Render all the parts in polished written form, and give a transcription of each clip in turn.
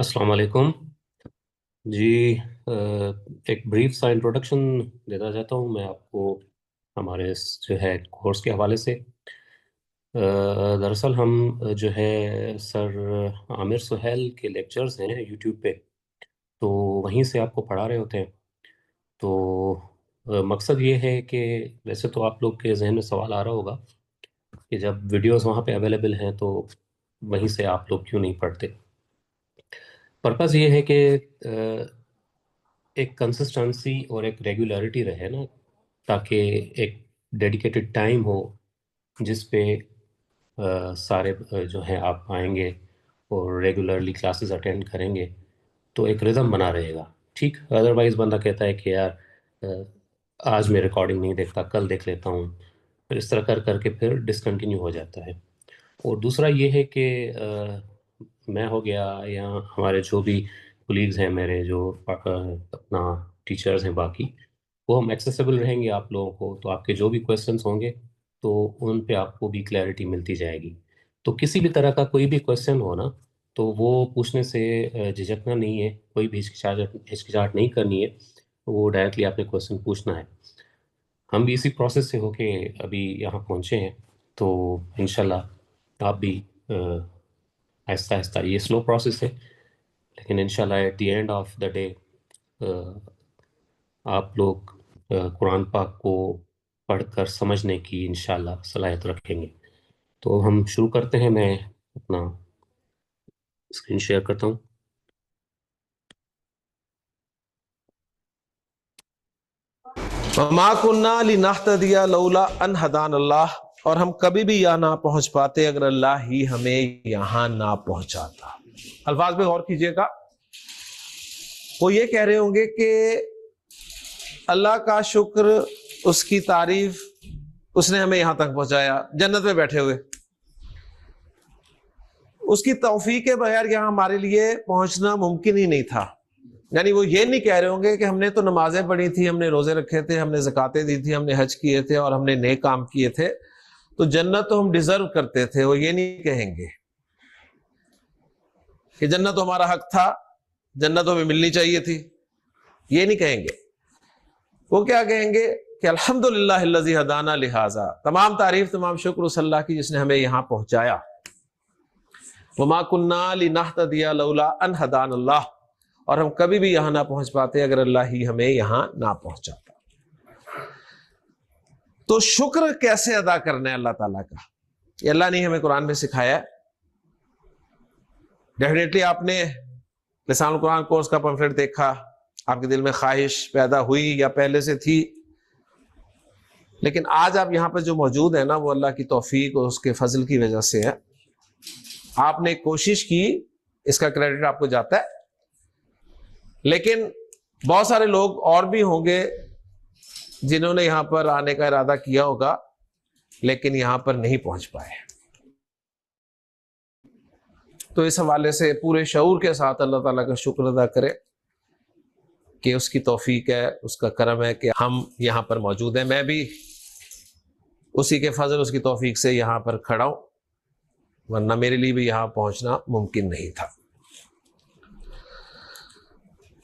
अस्सलाम वालेकुम जी। एक ब्रीफ सा इंट्रोडक्शन देना चाहता हूँ मैं आपको हमारे जो है कोर्स के हवाले से। दरअसल हम जो है सर आमिर सुहेल के लेक्चर्स हैं यूट्यूब पे, तो वहीं से आपको पढ़ा रहे होते हैं। तो मकसद ये है कि वैसे तो आप लोग के जहन में सवाल आ रहा होगा कि जब वीडियोस वहाँ पे अवेलेबल हैं तो वहीं से आप लोग क्यों नहीं पढ़ते। पर्पज़ ये है कि एक कंसिस्टेंसी और एक रेगुलरिटी रहे ना, ताकि एक डेडिकेटेड टाइम हो जिस पे सारे जो हैं आप आएंगे और रेगुलरली क्लासेस अटेंड करेंगे, तो एक रिदम बना रहेगा। ठीक, अदरवाइज बंदा कहता है कि यार अ, आज मैं रिकॉर्डिंग नहीं देखता, कल देख लेता हूँ, फिर इस तरह कर करके फिर डिसकंटिन्यू हो जाता है। और दूसरा ये है कि मैं हो गया या हमारे जो भी कुलीग्स हैं मेरे जो अपना टीचर्स हैं बाकी, वो हम एक्सेसिबल रहेंगे आप लोगों को, तो आपके जो भी क्वेश्चंस होंगे तो उन पे आपको भी क्लैरिटी मिलती जाएगी। तो किसी भी तरह का कोई भी क्वेश्चन हो ना, तो वो पूछने से झिझकना नहीं है, कोई भी हिचकिचाहट हिचकिचाहट नहीं करनी है। वो डायरेक्टली आपने क्वेश्चन पूछना है। हम भी इसी प्रोसेस से होके अभी यहाँ पहुँचे हैं। तो इंशाल्लाह आप भी आहिस्ता आहिस्ता, ये स्लो प्रोसेस है, लेकिन इंशाल्लाह at the end of the day आप लोग कुरान पाक को पढ़कर समझने की इंशाल्लाह सलाहियत रखेंगे। तो हम शुरू करते हैं। मैं अपना स्क्रीन शेयर करता हूँ। वमा कुन्ना लिनहतदिया लौला अन हदान अल्लाह, और हम कभी भी यहाँ ना पहुंच पाते अगर अल्लाह ही हमें यहाँ ना पहुंचाता। अल्फाज में गौर कीजिएगा। वो ये कह रहे होंगे कि अल्लाह का शुक्र, उसकी तारीफ, उसने हमें यहां तक पहुंचाया, जन्नत में बैठे हुए। उसकी तौफीक के बगैर यहां हमारे लिए पहुंचना मुमकिन ही नहीं था। यानी वो ये नहीं कह रहे होंगे कि हमने तो नमाजें पढ़ी थी, हमने रोजे रखे थे, हमने ज़कातें दी थी, हमने हज किए थे और हमने नेक काम किए थे, तो जन्नत तो हम डिजर्व करते थे। वो ये नहीं कहेंगे कि जन्नत तो हमारा हक था, जन्नत तो हमें मिलनी चाहिए थी। ये नहीं कहेंगे। वो क्या कहेंगे कि अल्हम्दुलिल्लाह अल्लज़ी हदाना लिहाजा, तमाम तारीफ, तमाम शुक्र उस अल्लाह की जिसने हमें यहां पहुंचाया। वमा कुन्ना लिनहतदिया लौला अन हदान अल्लाह, और हम कभी भी यहां ना पहुंच पाते अगर अल्लाह ही हमें यहां ना पहुंचाता। तो शुक्र कैसे अदा करना है अल्लाह ताला का, ये अल्लाह ने हमें कुरान में सिखाया है। डेफिनेटली आपने लिसान कुरान कोर्स का पंफलेट देखा, आपके दिल में ख्वाहिश पैदा हुई या पहले से थी, लेकिन आज आप यहां पर जो मौजूद है ना, वो अल्लाह की तौफीक और उसके फजल की वजह से है। आपने कोशिश की, इसका क्रेडिट आपको जाता है। लेकिन बहुत सारे लोग और भी होंगे जिन्होंने यहां पर आने का इरादा किया होगा, लेकिन यहां पर नहीं पहुंच पाए। तो इस हवाले से पूरे शऊर के साथ अल्लाह ताला का शुक्र अदा करें कि उसकी तौफीक है, उसका करम है कि हम यहां पर मौजूद हैं। मैं भी उसी के फजल, उसकी तौफीक से यहां पर खड़ा हूं, वरना मेरे लिए भी यहां पहुंचना मुमकिन नहीं था।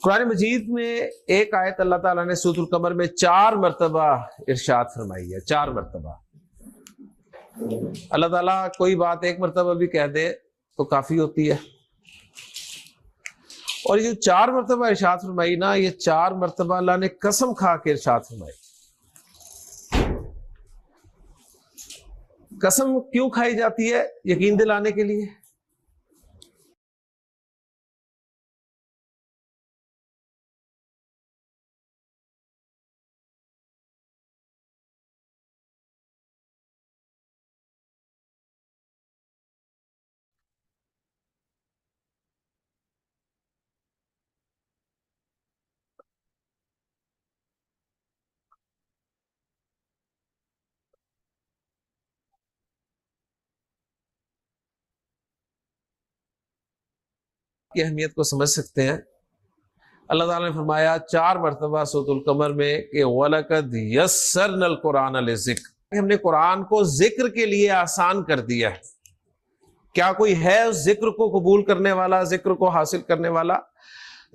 कुरान मजीद में एक आयत अल्लाह ताला ने सूरह कमर में 4 मरतबा इरशाद फरमाई है। 4 मरतबा। अल्लाह ताला कोई बात एक मरतबा भी कह दे तो काफी होती है, और ये जो 4 मरतबा इरशाद फरमाई ना, ये 4 मरतबा अल्लाह ने कसम खा के इरशाद फरमाई। कसम क्यों खाई जाती है? यकीन दिलाने के लिए। की अहमियत को समझ सकते हैं। अल्लाह ताला ने फरमाया 4 मरतबा सूरह कमर में कि वलकद यस्सरनल कुरान लिज़िक्र, हमने कुरान को जिक्र के लिए आसान कर दिया है। क्या कोई है उस जिक्र को कबूल करने वाला, जिक्र को हासिल करने वाला?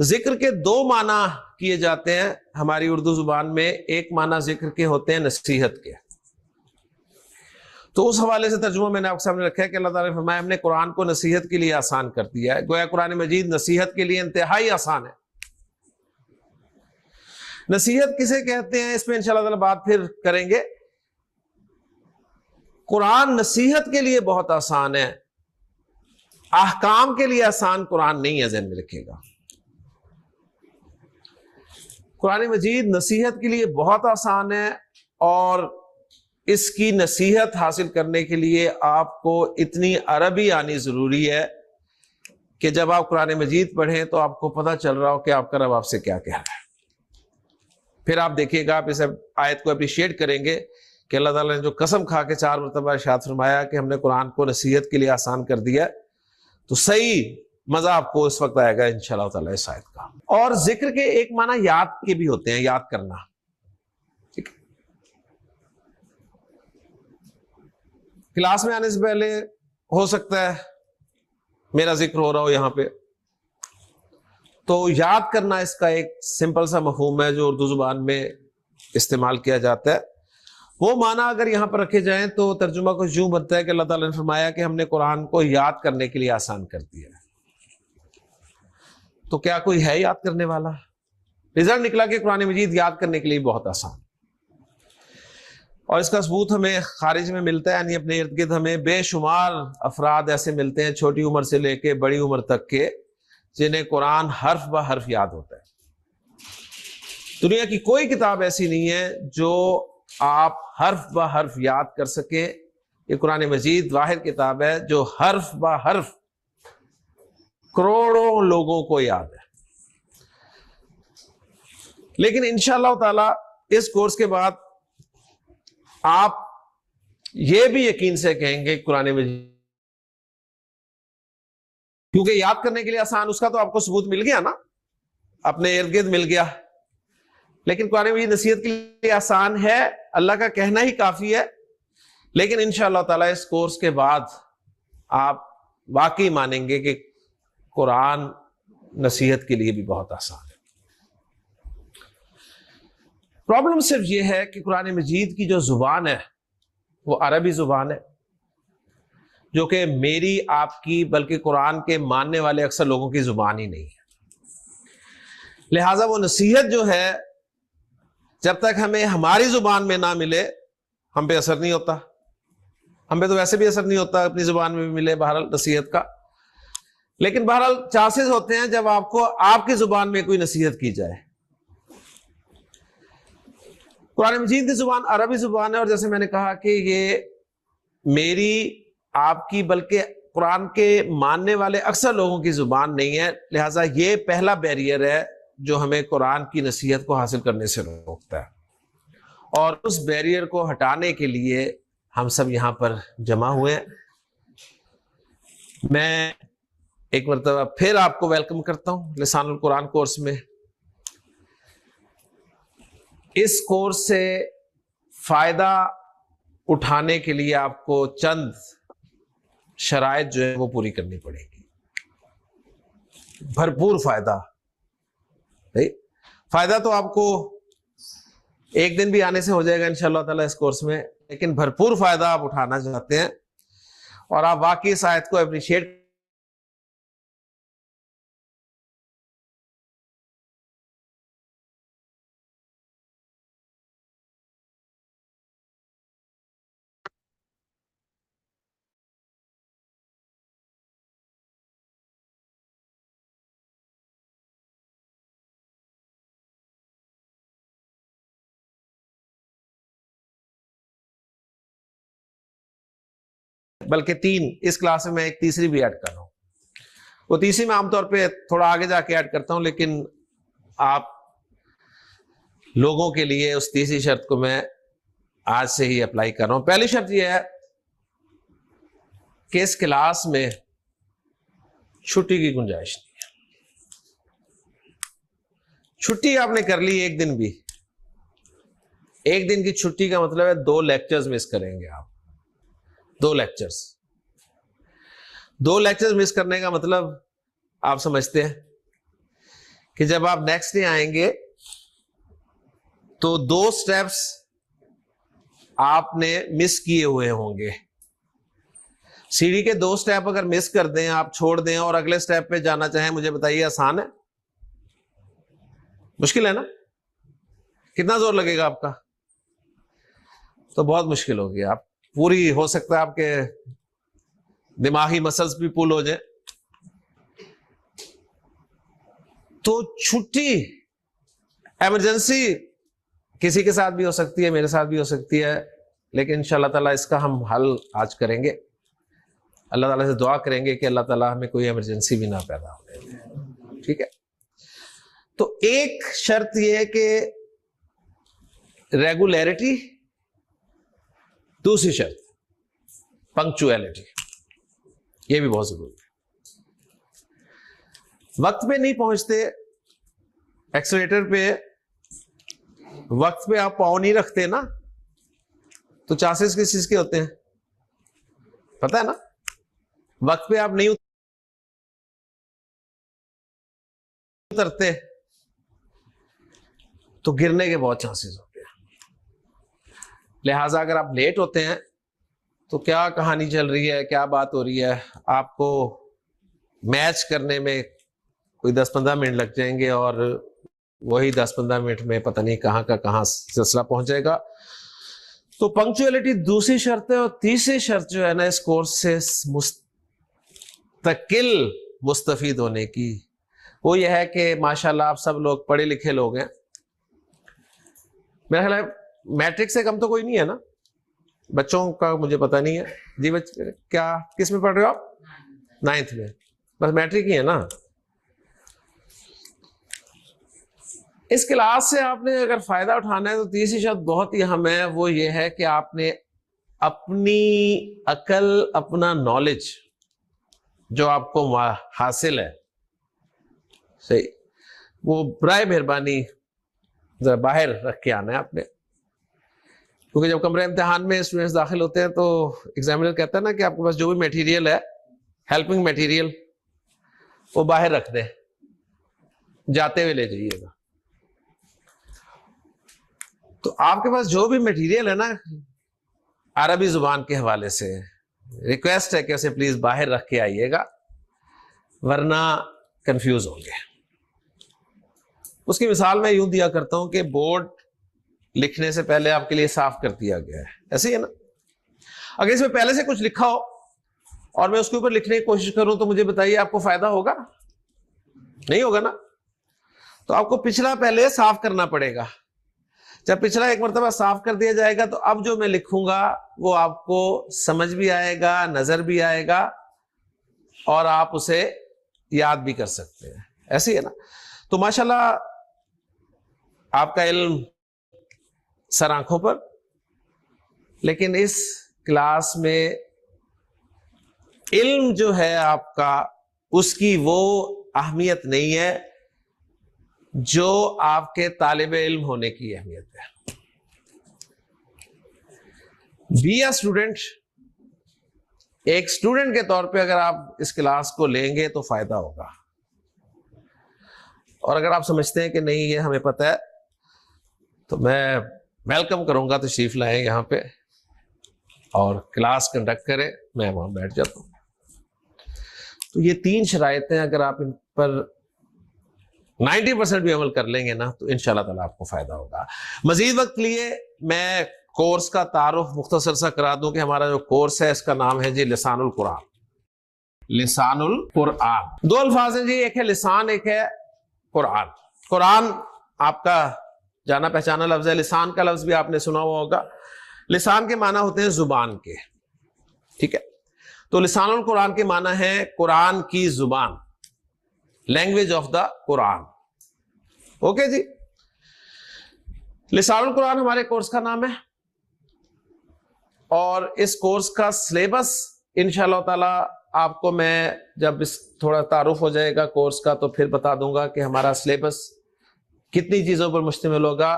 जिक्र के दो माना किए जाते हैं हमारी उर्दू जुबान में। एक माना जिक्र के होते हैं नसीहत के। तो उस हवाले से तर्जुमा मैंने आपके सामने रखा है कि अल्लाह ताला ने फरमाया हमने कुरान को नसीहत के लिए आसान कर दिया है। गोया कुरान मजीद नसीहत के लिए इंतहाई आसान है। नसीहत किसे कहते हैं इस पे इंशाअल्लाह ताला बात फिर करेंगे। कुरान नसीहत के लिए बहुत आसान है, अहकाम के लिए आसान कुरान नहीं है, ज़हन में रखिएगा। कुरान मजीद नसीहत के लिए बहुत आसान है और इसकी नसीहत हासिल करने के लिए आपको इतनी अरबी आनी जरूरी है कि जब आप कुरान मजीद पढ़ें तो आपको पता चल रहा हो कि आपका रब आपसे क्या कह रहा है। फिर आप देखिएगा, आप इस आयत को अप्रिशिएट करेंगे कि अल्लाह ताला ने जो कसम खा के 4 मरतबा इरशाद फरमाया कि हमने कुरान को नसीहत के लिए आसान कर दिया, तो सही मजा आपको इस वक्त आएगा इंशाअल्लाह ताला इस आयत का। और जिक्र के एक माना याद के भी होते हैं, याद करना। ठीक है, क्लास में आने से पहले हो सकता है मेरा जिक्र हो रहा हो यहां पे, तो याद करना इसका एक सिंपल सा मफहूम है जो उर्दू जुबान में इस्तेमाल किया जाता है। वो माना अगर यहां पर रखे जाएं तो तर्जुमा कुछ यूं बनता है कि अल्लाह ताला ने फरमाया कि हमने कुरान को याद करने के लिए आसान कर दिया है। तो क्या कोई है याद करने वाला? रिजल्ट निकला कि कुरान मजीद याद करने के लिए बहुत आसान, और इसका सबूत हमें खारिज में मिलता है, यानी अपने इर्द गिर्द हमें बेशुमार अफराद ऐसे मिलते हैं छोटी उम्र से लेके बड़ी उम्र तक के, जिन्हें कुरान हर्फ ब हर्फ याद होता है। दुनिया की कोई किताब ऐसी नहीं है जो आप हर्फ ब हर्फ याद कर सके। ये कुरान मजीद वाहिद किताब है जो हर्फ ब हर्फ करोड़ों लोगों को याद है। लेकिन इंशाअल्लाह ताला इस कोर्स के बाद आप ये भी यकीन से कहेंगे कुरान मजीद, क्योंकि याद करने के लिए आसान, उसका तो आपको सबूत मिल गया ना, अपने इर्द गिर्द मिल गया। लेकिन कुरान मजीद नसीहत के लिए आसान है, अल्लाह का कहना ही काफी है। लेकिन इंशाअल्लाह ताला इस कोर्स के बाद आप वाकई मानेंगे कि कुरान नसीहत के लिए भी बहुत आसान है। प्रॉब्लम सिर्फ यह है कि कुरान मजीद की जो जुबान है वो अरबी जुबान है, जो कि मेरी आपकी बल्कि कुरान के मानने वाले अक्सर लोगों की जुबान ही नहीं है। लिहाजा वो नसीहत जो है जब तक हमें हमारी जुबान में ना मिले हम पे असर नहीं होता। हम पे तो वैसे भी असर नहीं होता, अपनी जुबान में भी मिले बहरहाल नसीहत का। लेकिन बहरहाल चांसेस होते हैं जब आपको आपकी जुबान में कोई नसीहत की जाए। कुरान मजीद की जुबान अरबी जुबान है, और जैसे मैंने कहा कि ये मेरी आपकी बल्कि कुरान के मानने वाले अक्सर लोगों की जुबान नहीं है। लिहाजा ये पहला बैरियर है जो हमें कुरान की नसीहत को हासिल करने से रोकता है, और उस बैरियर को हटाने के लिए हम सब यहां पर जमा हुए हैं। मैं एक मरतबा फिर आपको वेलकम करता हूं लिसानुल कुरान कोर्स में। इस कोर्स से फायदा उठाने के लिए आपको चंद शराइत जो है वो पूरी करनी पड़ेगी। भरपूर फायदा, नहीं फायदा तो आपको एक दिन भी आने से हो जाएगा इंशाअल्लाह ताला इस कोर्स में, लेकिन भरपूर फायदा आप उठाना चाहते हैं और आप वाकई इस आयत को अप्रिशिएट बल्कि 3 इस क्लास में मैं एक तीसरी भी ऐड कर रहा हूं। वो तीसरी मैं आमतौर पे थोड़ा आगे जाके ऐड करता हूं, लेकिन आप लोगों के लिए उस तीसरी शर्त को मैं आज से ही अप्लाई कर रहा हूं। पहली शर्त यह है कि इस क्लास में छुट्टी की गुंजाइश नहीं है। छुट्टी आपने कर ली एक दिन भी, एक दिन की छुट्टी का मतलब है 2 लेक्चर्स मिस करेंगे आप। 2 लेक्चर्स, 2 लेक्चर्स मिस करने का मतलब आप समझते हैं कि जब आप नेक्स्ट डे आएंगे तो 2 स्टेप्स आपने मिस किए हुए होंगे। सीढ़ी के 2 स्टेप अगर मिस कर दें, आप छोड़ दें और अगले स्टेप पे जाना चाहें, मुझे बताइए आसान है? मुश्किल है ना? कितना जोर लगेगा आपका? तो बहुत मुश्किल होगी। आप पूरी, हो सकता है आपके दिमागी मसल्स भी पुल हो जाए। तो छुट्टी इमरजेंसी किसी के साथ भी हो सकती है, मेरे साथ भी हो सकती है, लेकिन इंशाअल्लाह ताला इसका हम हल आज करेंगे। अल्लाह ताला से दुआ करेंगे कि अल्लाह ताला हमें कोई इमरजेंसी भी ना पैदा होने दे। ठीक है? तो एक शर्त यह है कि रेगुलरिटी, दूसरी शर्त पंक्चुअलिटी, यह भी बहुत जरूरी है। वक्त पे नहीं पहुंचते, एक्सीलरेटर पे वक्त पे आप पाँव नहीं रखते ना, तो चांसेस किस चीज के होते हैं पता है ना? वक्त पे आप नहीं उतरते तो गिरने के बहुत चांसेस होते हैं। लिहाजा अगर आप लेट होते हैं तो क्या कहानी चल रही है, क्या बात हो रही है, आपको मैच करने में कोई 10-15 मिनट लग जाएंगे और वही 10-15 मिनट में पता नहीं कहां का कहां सिलसिला पहुंच जाएगा। तो पंक्चुअलिटी दूसरी शर्त है। और तीसरी शर्त जो है ना इस कोर्स से मुस्तकिल मुस्तफीद होने की, वो ये है कि माशाल्लाह आप सब लोग पढ़े लिखे लोग हैं। मेरा ख्याल है मैट्रिक से कम तो कोई नहीं है ना? बच्चों का मुझे पता नहीं है जी। बच्चे क्या, किस में पढ़ रहे हो आप? 9th में। बस मैट्रिक ही है ना? इस क्लास से आपने अगर फायदा उठाना है तो तीसरी शर्त बहुत ही अहम है। वो ये है कि आपने अपनी अकल, अपना नॉलेज जो आपको हासिल है, सही, वो बराए मेहरबानी जरा बाहर रख के आना है आपने। क्योंकि जब कमरे इम्तिहान में स्टूडेंट्स दाखिल होते हैं तो एग्जामिनर कहता है ना कि आपके पास जो भी मटेरियल है, हेल्पिंग मटेरियल, वो बाहर रख दे, जाते हुए ले जाइएगा। तो आपके पास जो भी मटेरियल है ना अरबी जुबान के हवाले से, रिक्वेस्ट है कि उसे प्लीज बाहर रख के आइएगा, वरना कंफ्यूज होंगे। उसकी मिसाल मैं यूं दिया करता हूं कि बोर्ड लिखने से पहले आपके लिए साफ कर दिया गया है, ऐसे ही है ना? अगर इसमें पहले से कुछ लिखा हो और मैं उसके ऊपर लिखने की कोशिश करूं तो मुझे बताइए आपको फायदा होगा? नहीं होगा ना? तो आपको पिछला पहले साफ करना पड़ेगा। जब पिछला एक मरतबा साफ कर दिया जाएगा तो अब जो मैं लिखूंगा वो आपको समझ भी आएगा, नजर भी आएगा और आप उसे याद भी कर सकते हैं। ऐसे ही है ना? तो माशाल्लाह आपका इल्म सर आंखों पर, लेकिन इस क्लास में इल्म जो है आपका, उसकी वो अहमियत नहीं है जो आपके तालिब इल्म होने की अहमियत है। बी अ स्टूडेंट, एक स्टूडेंट के तौर पे अगर आप इस क्लास को लेंगे तो फायदा होगा। और अगर आप समझते हैं कि नहीं ये हमें पता है, तो मैं वेलकम करूंगा, तशरीफ लाएं यहाँ पे और क्लास कंडक्ट करें, मैं वहां बैठ जाता हूं। तो ये 3 शराइतें अगर आप इन पर 90% भी अमल कर लेंगे ना तो इंशाल्लाह ताला आपको फायदा होगा। मजीद वक्त लिए मैं कोर्स का तारुफ मुख्तसर सा करा दूं कि हमारा जो कोर्स है इसका नाम है जी लिसानुल कुरान। लिसानुल कुरान 2 अल्फाज हैं जी, एक है लिसान, एक है कुरान। कुरान आपका जाना पहचाना लफ्ज है, लिसान का लफ्ज भी आपने सुना हुआ होगा। लिसान के माना होते हैं जुबान के, ठीक है? तो लिसानुल कुरान के माना है कुरान की जुबान, language of the Quran. Okay जी, लिसानुल कुरान हमारे कोर्स का नाम है और इस कोर्स का सिलेबस इंशाअल्लाह ताला आपको मैं जब इस थोड़ा तारुफ हो जाएगा कोर्स का तो फिर बता दूंगा कि हमारा सिलेबस कितनी चीजों पर मुश्तमिल होगा।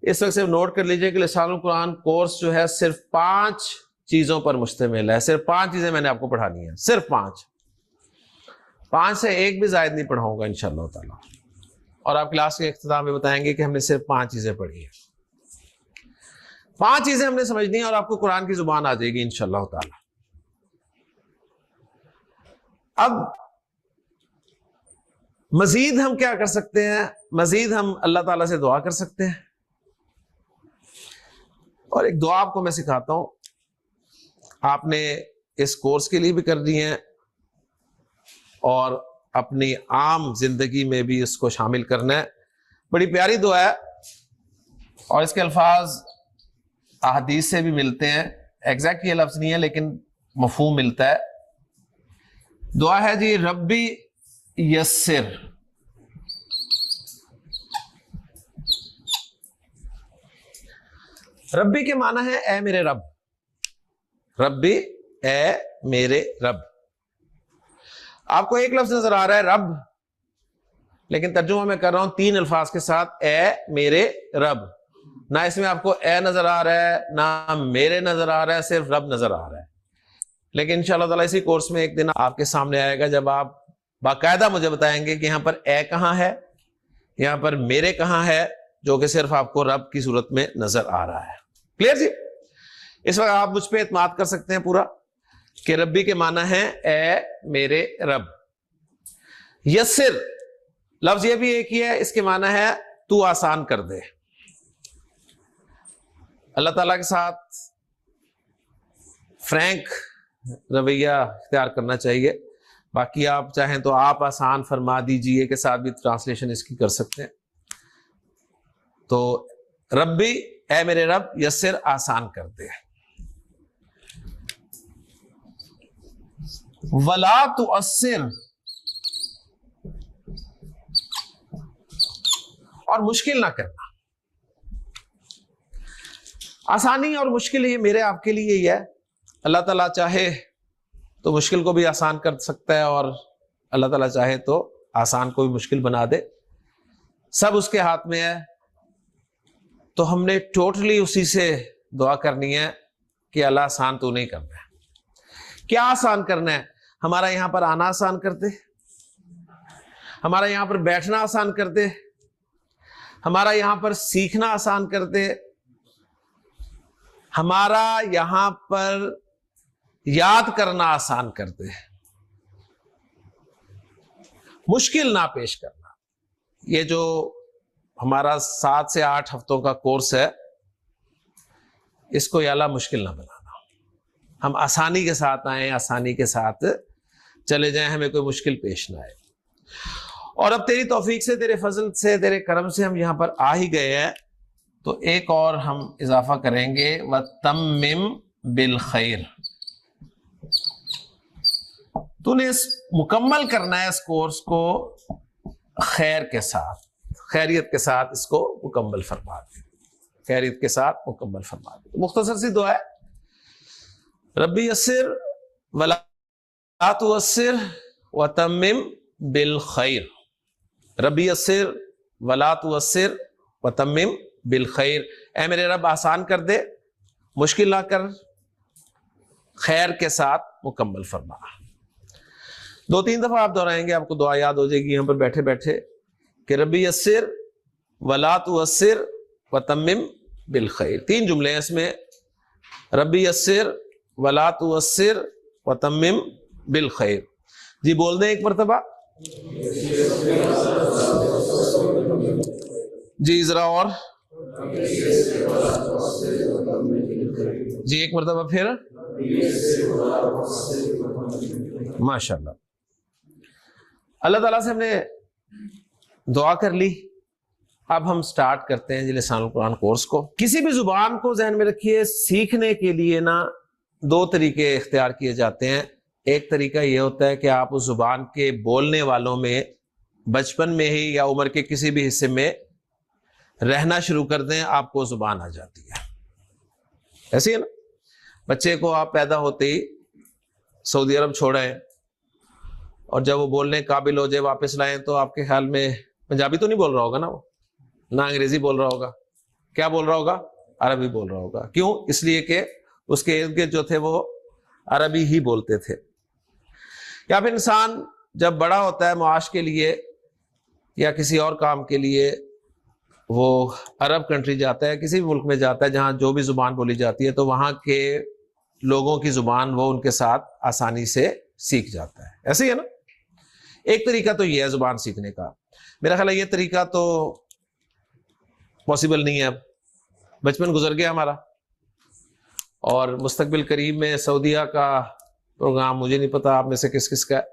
इस वक्त सिर्फ नोट कर लीजिए कि लिसानुल कुरान कोर्स जो है सिर्फ 5 चीजों पर मुश्तमिल है। सिर्फ 5 चीजें मैंने आपको पढ़ानी है, सिर्फ 5। 5 से 1 भी जायद नहीं पढ़ाऊंगा इंशाअल्लाह ताला। और आप क्लास के इख्तिताम में बताएंगे कि हमने सिर्फ 5 चीजें पढ़ी है। 5 चीजें हमने समझनी है और आपको कुरान की जुबान आ जाएगी इंशाअल्लाह ताला। अब मजीद हम क्या कर सकते हैं? मजीद हम अल्लाह ताला से दुआ कर सकते हैं। और एक दुआ आपको मैं सिखाता हूं, आपने इस कोर्स के लिए भी करनी है और अपनी आम जिंदगी में भी इसको शामिल करना है। बड़ी प्यारी दुआ है और इसके अल्फाज अहदीस से भी मिलते हैं। एग्जैक्ट ये लफ्ज नहीं है लेकिन मफहूम मिलता है। दुआ है जी, रब्बी यस्सिर। रब्बी के माना है ए मेरे रब। रब्बी ए मेरे रब। आपको एक लफ्ज नजर आ रहा है रब, लेकिन तर्जुमा मैं कर रहा हूं 3 अल्फाज के साथ, ए मेरे रब। ना इसमें आपको ए नजर आ रहा है ना मेरे नजर आ रहा है, सिर्फ रब नजर आ रहा है। लेकिन इंशाअल्लाह ताला इसी कोर्स में एक दिन आपके सामने आएगा जब आप बाकायदा मुझे बताएंगे कि यहां पर ए कहां है, यहां पर मेरे कहां है, जो कि सिर्फ आपको रब की सूरत में नजर आ रहा है। क्लियर जी? इस वक्त आप मुझ पर एतमाद कर सकते हैं पूरा कि रब्बी के माना है ए मेरे रब। यस्सिर लफ्ज ये भी एक ही है, इसके माना है तू आसान कर दे। अल्लाह ताला के साथ फ्रैंक रवैया इख्तियार करना चाहिए। बाकी आप चाहें तो आप आसान फरमा दीजिए के साथ भी ट्रांसलेशन इसकी कर सकते हैं। तो रब्बी ए मेरे रब, यस्सिर आसान कर दे। वला तुअस्सिर और मुश्किल ना करना। आसानी और मुश्किल ये मेरे आपके लिए ही है। अल्लाह ताला चाहे तो मुश्किल को भी आसान कर सकता है और अल्लाह ताला चाहे तो आसान को भी मुश्किल बना दे। सब उसके हाथ में है। तो हमने टोटली उसी से दुआ करनी है कि अल्लाह आसान तो नहीं करना है। क्या आसान करना है? हमारा यहां पर आना आसान कर दे, हमारा यहां पर बैठना आसान कर दे, हमारा यहां पर सीखना आसान कर दे, हमारा यहां पर याद करना आसान कर दे, मुश्किल ना पेश करना। ये जो हमारा 7 से 8 हफ्तों का कोर्स है, इसको या अल्लाह मुश्किल ना बनाना। हम आसानी के साथ आए, आसानी के साथ चले जाएं, हमें कोई मुश्किल पेश ना आए। और अब तेरी तौफीक से, तेरे फजल से, तेरे करम से हम यहां पर आ ही गए हैं, तो एक और हम इजाफा करेंगे, व तम्मिम बिल खैर। तूने मुकम्मल करना है इस कोर्स को खैर के साथ, खैरियत के साथ इसको मुकम्मल फरमा दे, खैरियत के साथ मुकम्मल फरमा दे। मुख्तसर सी दुआ है, रब्बी यस्सिर वला तुअस्सिर व तम्मिम बिल खैर। रब्बी यस्सिर वला तुअस्सिर व तम्मिम बिल खैर। ऐ मेरे रब आसान कर दे, मुश्किल ना कर, खैर के साथ मुकम्मल फरमा। 2-3 दफा आप दोहराएंगे, आपको दुआ याद हो जाएगी यहां पर बैठे बैठे कि रब्बी यस्सिर वला तुअस्सिर व तम्मिम बिल खैर। 3 जुमले हैं इसमें, रब्बी यस्सिर वला तुअस्सिर व तम्मिम बिल खैर। जी बोल दें एक मरतबा जी, जरा और जी, एक मरतबा फिर। माशाल्लाह। अल्लाह ताला से हमने दुआ कर ली। अब हम स्टार्ट करते हैं लिसानुल कुरान कोर्स को। किसी भी जुबान को जहन में रखिए, सीखने के लिए ना 2 तरीके इख्तियार किए जाते हैं। एक तरीका यह होता है कि आप उस जुबान के बोलने वालों में बचपन में ही या उम्र के किसी भी हिस्से में रहना शुरू कर दें, आपको जुबान आ जाती है। ऐसे है ना, बच्चे को आप पैदा होते ही सऊदी अरब छोड़ें और जब वो बोलने काबिल हो जाए वापस लाएं, तो आपके ख्याल में पंजाबी तो नहीं बोल रहा होगा ना, वो ना अंग्रेजी बोल रहा होगा, क्या बोल रहा होगा? अरबी बोल रहा होगा। क्यों? इसलिए कि उसके इर्द गिर्द जो थे वो अरबी ही बोलते थे। या फिर इंसान जब बड़ा होता है मुआश के लिए या किसी और काम के लिए, वो अरब कंट्री जाता है, किसी भी मुल्क में जाता है जहां जो भी जुबान बोली जाती है, तो वहां के लोगों की जुबान वो उनके साथ आसानी से सीख जाता है। ऐसे ही है ना। एक तरीका तो ये है जुबान सीखने का। मेरा ख्याल है ये तरीका तो पॉसिबल नहीं है, अब बचपन गुजर गया हमारा, और मुस्तकबिल करीब में सऊदीया का प्रोग्राम, मुझे नहीं पता आप में से किस किस का,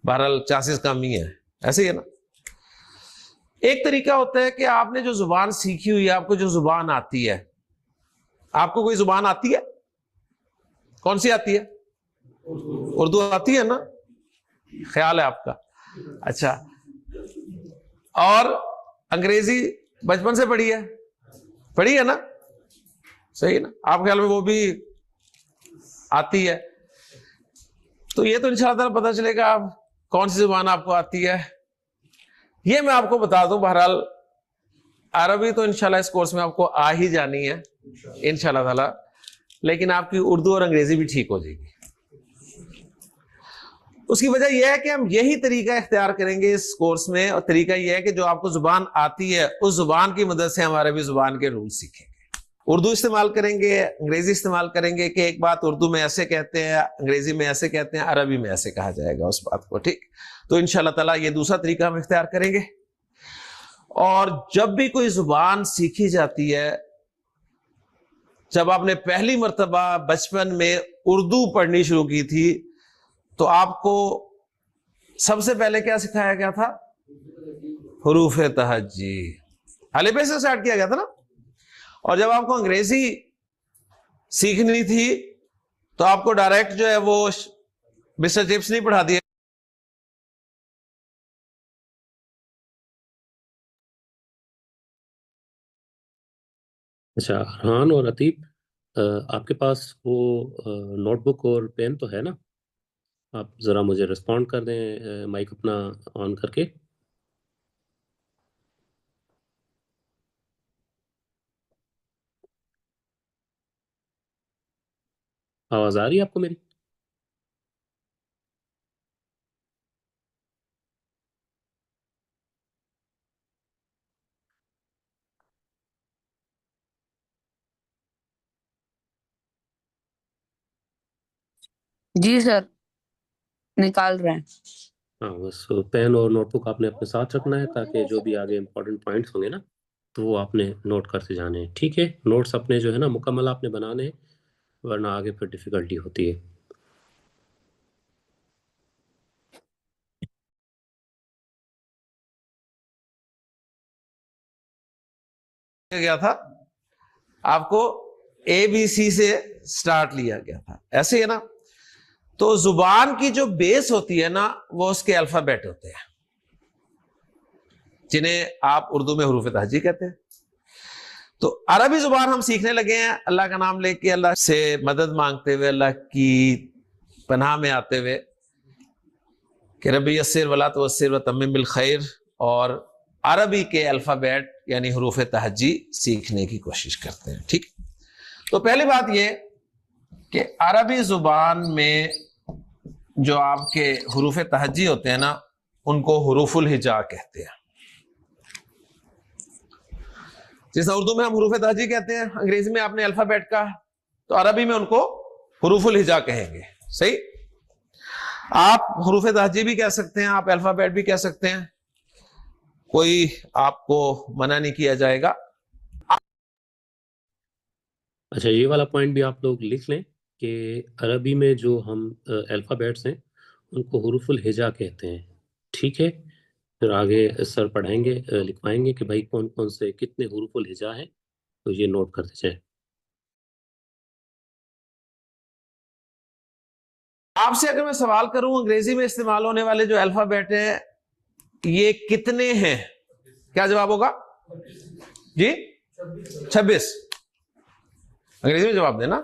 बहरहाल चांसेस कम ही है। ऐसे ही है ना। एक तरीका होता है कि आपने जो जुबान सीखी हुई है, आपको जो जुबान आती है, आपको कोई जुबान आती है? कौन सी आती है? उर्दू आती है ना, ख्याल है आपका। अच्छा, और अंग्रेजी बचपन से पढ़ी है? पढ़ी है ना, सही है ना। आप ख्याल में वो भी आती है? तो ये तो इंशाअल्लाह पता चलेगा आप कौन सी जुबान आपको आती है। ये मैं आपको बता दूं, बहरहाल अरबी तो इंशाल्लाह इस कोर्स में आपको आ ही जानी है इंशाल्लाह ताला, लेकिन आपकी उर्दू और अंग्रेजी भी ठीक हो जाएगी। उसकी वजह यह है कि हम यही तरीका इख्तियार करेंगे इस कोर्स में, और तरीका यह है कि जो आपको जुबान आती है उस जुबान की मदद से हम अरबी जुबान के रूल सीखेंगे। उर्दू इस्तेमाल करेंगे, अंग्रेजी इस्तेमाल करेंगे कि एक बात उर्दू में ऐसे कहते हैं, अंग्रेजी में ऐसे कहते हैं, अरबी में ऐसे कहा जाएगा उस बात को, ठीक। तो इंशाल्लाह ताला ये दूसरा तरीका हम इख्तियार करेंगे। और जब भी कोई जुबान सीखी जाती है, जब आपने पहली मर्तबा बचपन में उर्दू पढ़नी शुरू की थी, तो आपको सबसे पहले क्या सिखाया गया था? हुरूफ तहज्जी, अलिफ से स्टार्ट किया गया था ना। और जब आपको अंग्रेजी सीखनी थी तो आपको डायरेक्ट जो है वो मिस्टर चिप्स नहीं पढ़ा दिया। अच्छा अरहान और अतीब, आपके पास वो नोटबुक और पेन तो है ना? आप ज़रा मुझे रिस्पॉन्ड कर दें माइक अपना ऑन करके। आवाज़ आ रही है आपको मेरी? जी सर, निकाल रहे हैं। हाँ, बस पेन और नोटबुक आपने अपने साथ रखना है, ताकि जो भी आगे इम्पोर्टेंट पॉइंट्स होंगे ना, तो वो आपने नोट करते जाने हैं। ठीक है, नोट्स अपने जो है ना मुकम्मल आपने बनाने हैं, वरना आगे फिर डिफ़िकल्टी होती है। गया था आपको ABC से स्टार्ट लिया गया था, ऐसे है ना। तो जुबान की जो बेस होती है ना, वो उसके अल्फाबेट होते हैं, जिन्हें आप उर्दू में हुरूफ तहज्जी कहते हैं। तो अरबी जुबान हम सीखने लगे हैं अल्लाह का नाम लेके, अल्लाह से मदद मांगते हुए, अल्लाह की पनाह में आते हुए कि रब्बी यस्सिर वला तुअस्सिर व तम्मिम बिल खैर, और अरबी के अल्फाबेट यानी हुरूफ तहज्जी सीखने की कोशिश करते हैं, ठीक। तो पहली बात यह कि अरबी जुबान में जो आपके हुरूफ तहज्जी होते हैं ना, उनको हुरूफुल हिजा कहते हैं। जैसे उर्दू में हम हुरूफ तहज्जी कहते हैं, अंग्रेजी में आपने अल्फाबेट का, तो अरबी में उनको हुरूफुल हिजा कहेंगे, सही। आप हुरूफ तहज्जी भी कह सकते हैं, आप अल्फाबेट भी कह सकते हैं, कोई आपको मना नहीं किया जाएगा। अच्छा, ये वाला पॉइंट भी आप लोग लिख लें कि अरबी में जो हम अल्फ़ाबेट्स हैं उनको हुरूफुल हिजा कहते हैं, ठीक है। फिर आगे सर पढ़ाएंगे, लिखवाएंगे कि भाई कौन कौन से कितने हुरूफुल हिजा हैं, तो ये नोट करते जाएं। आपसे अगर मैं सवाल करूं अंग्रेजी में इस्तेमाल होने वाले जो अल्फाबेट हैं ये कितने हैं, क्या जवाब होगा जी? 26। अंग्रेजी में जवाब देना,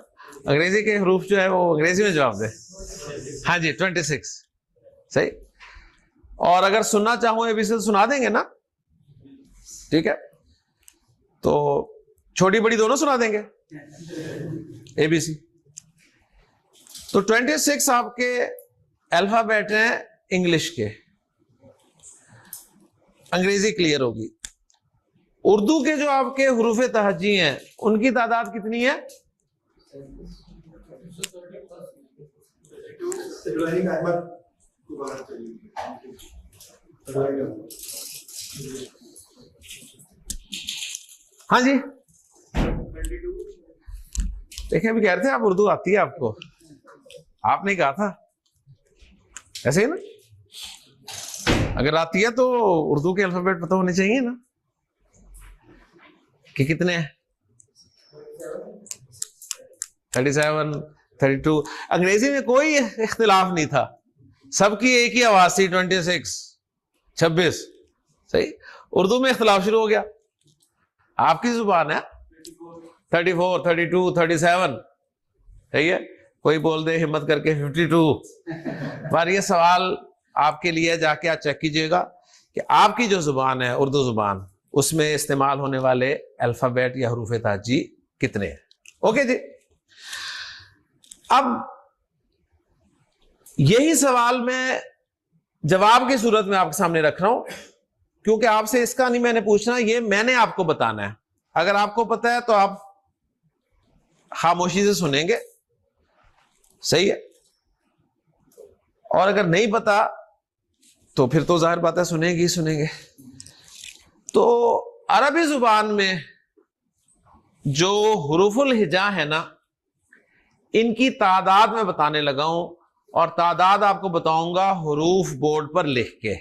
अंग्रेजी के हरूफ जो है वो अंग्रेजी में जवाब दे। हाँ जी, 26, सही। और अगर सुनना चाहूं ABC तो सुना देंगे ना, ठीक है। तो छोटी बड़ी दोनों सुना देंगे ABC। तो 26 आपके अल्फाबेट हैं इंग्लिश के, अंग्रेजी क्लियर होगी। उर्दू के जो आपके हुरूफ तहजी हैं उनकी तादाद कितनी है? हाँ जी, देखिए अभी कह रहे थे आप उर्दू आती है आपको, आपने कहा था ऐसे ही ना, अगर आती है तो उर्दू के अल्फाबेट पता होने चाहिए ना कि कितने हैं। 37, 32। अंग्रेजी में कोई इख्तिलाफ नहीं था, सबकी एक ही आवाज थी, 26, 26। सही। उर्दू में इख्तिलाफ शुरू हो गया, आपकी जुबान है 34, 32, 37। सही है। कोई बोल दे हिम्मत करके 52। पर ये सवाल आपके लिए जाके आप चेक कीजिएगा कि आपकी जो जुबान है उर्दू जुबान, उसमें इस्तेमाल होने वाले अल्फाबेट या हरूफ ताजी कितने हैं। ओके जी। अब यही सवाल मैं जवाब की सूरत में आपके सामने रख रहा हूं, क्योंकि आपसे इसका नहीं मैंने पूछना, ये मैंने आपको बताना है। अगर आपको पता है तो आप खामोशी से सुनेंगे, सही है, और अगर नहीं पता तो फिर तो जाहिर बात है सुनेंगे ही सुनेंगे। तो अरबी जुबान में जो हुरूफुल हिजा है ना, इनकी तादाद मैं बताने लगा हूं, और तादाद आपको बताऊंगा हुरूफ बोर्ड पर लिख के।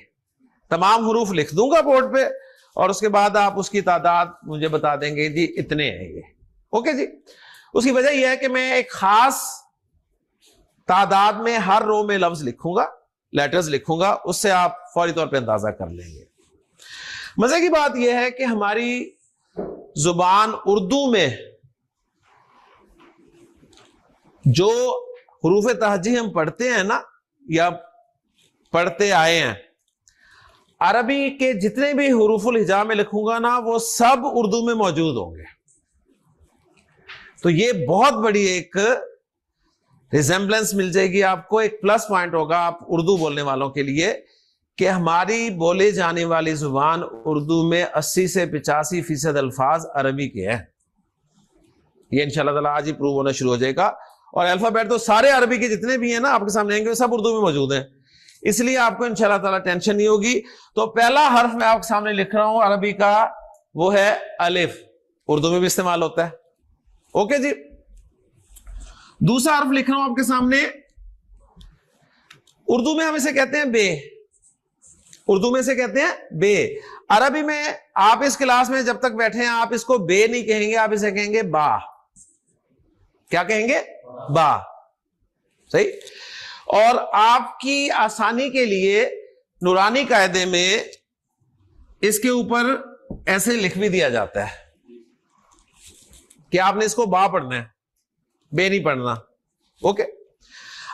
तमाम हुरूफ लिख दूंगा बोर्ड पे, और उसके बाद आप उसकी तादाद मुझे बता देंगे जी इतने हैं ये। ओके जी। उसकी वजह यह है कि मैं एक खास तादाद में हर रो में लफ्ज लिखूंगा, लेटर्स लिखूंगा, उससे आप फौरी तौर पे अंदाजा कर लेंगे। मजे की बात यह है कि हमारी जुबान उर्दू में जो हुरूफ तहजी हम पढ़ते हैं ना, या पढ़ते आए हैं, अरबी के जितने भी हुरूफुल हिजा में लिखूंगा ना, वो सब उर्दू में मौजूद होंगे। तो ये बहुत बड़ी एक रिजेम्बलेंस मिल जाएगी आपको, एक प्लस पॉइंट होगा आप उर्दू बोलने वालों के लिए, कि हमारी बोले जाने वाली जुबान उर्दू में 80 से 85% अल्फाज अरबी के हैं। ये इंशाल्लाह ताला आज ही प्रूव होना शुरू हो जाएगा। और अल्फाबेट तो सारे अरबी के जितने भी हैं ना आपके सामने आएंगे, सब उर्दू में मौजूद हैं, इसलिए आपको इंशाल्लाह ताला टेंशन नहीं होगी। तो पहला हर्फ मैं आपके सामने लिख रहा हूं अरबी का, वो है अलिफ। उर्दू में भी इस्तेमाल होता है। ओके जी। दूसरा हर्फ लिख रहा हूं आपके सामने, उर्दू में हम इसे कहते हैं बे। उर्दू में इसे कहते हैं बे। अरबी में आप इस क्लास में जब तक बैठे हैं आप इसको बे नहीं कहेंगे, आप इसे कहेंगे बा। क्या कहेंगे? बा। सही। और आपकी आसानी के लिए नूरानी कायदे में इसके ऊपर ऐसे लिख भी दिया जाता है कि आपने इसको बा पढ़ना है, बे नहीं पढ़ना। ओके।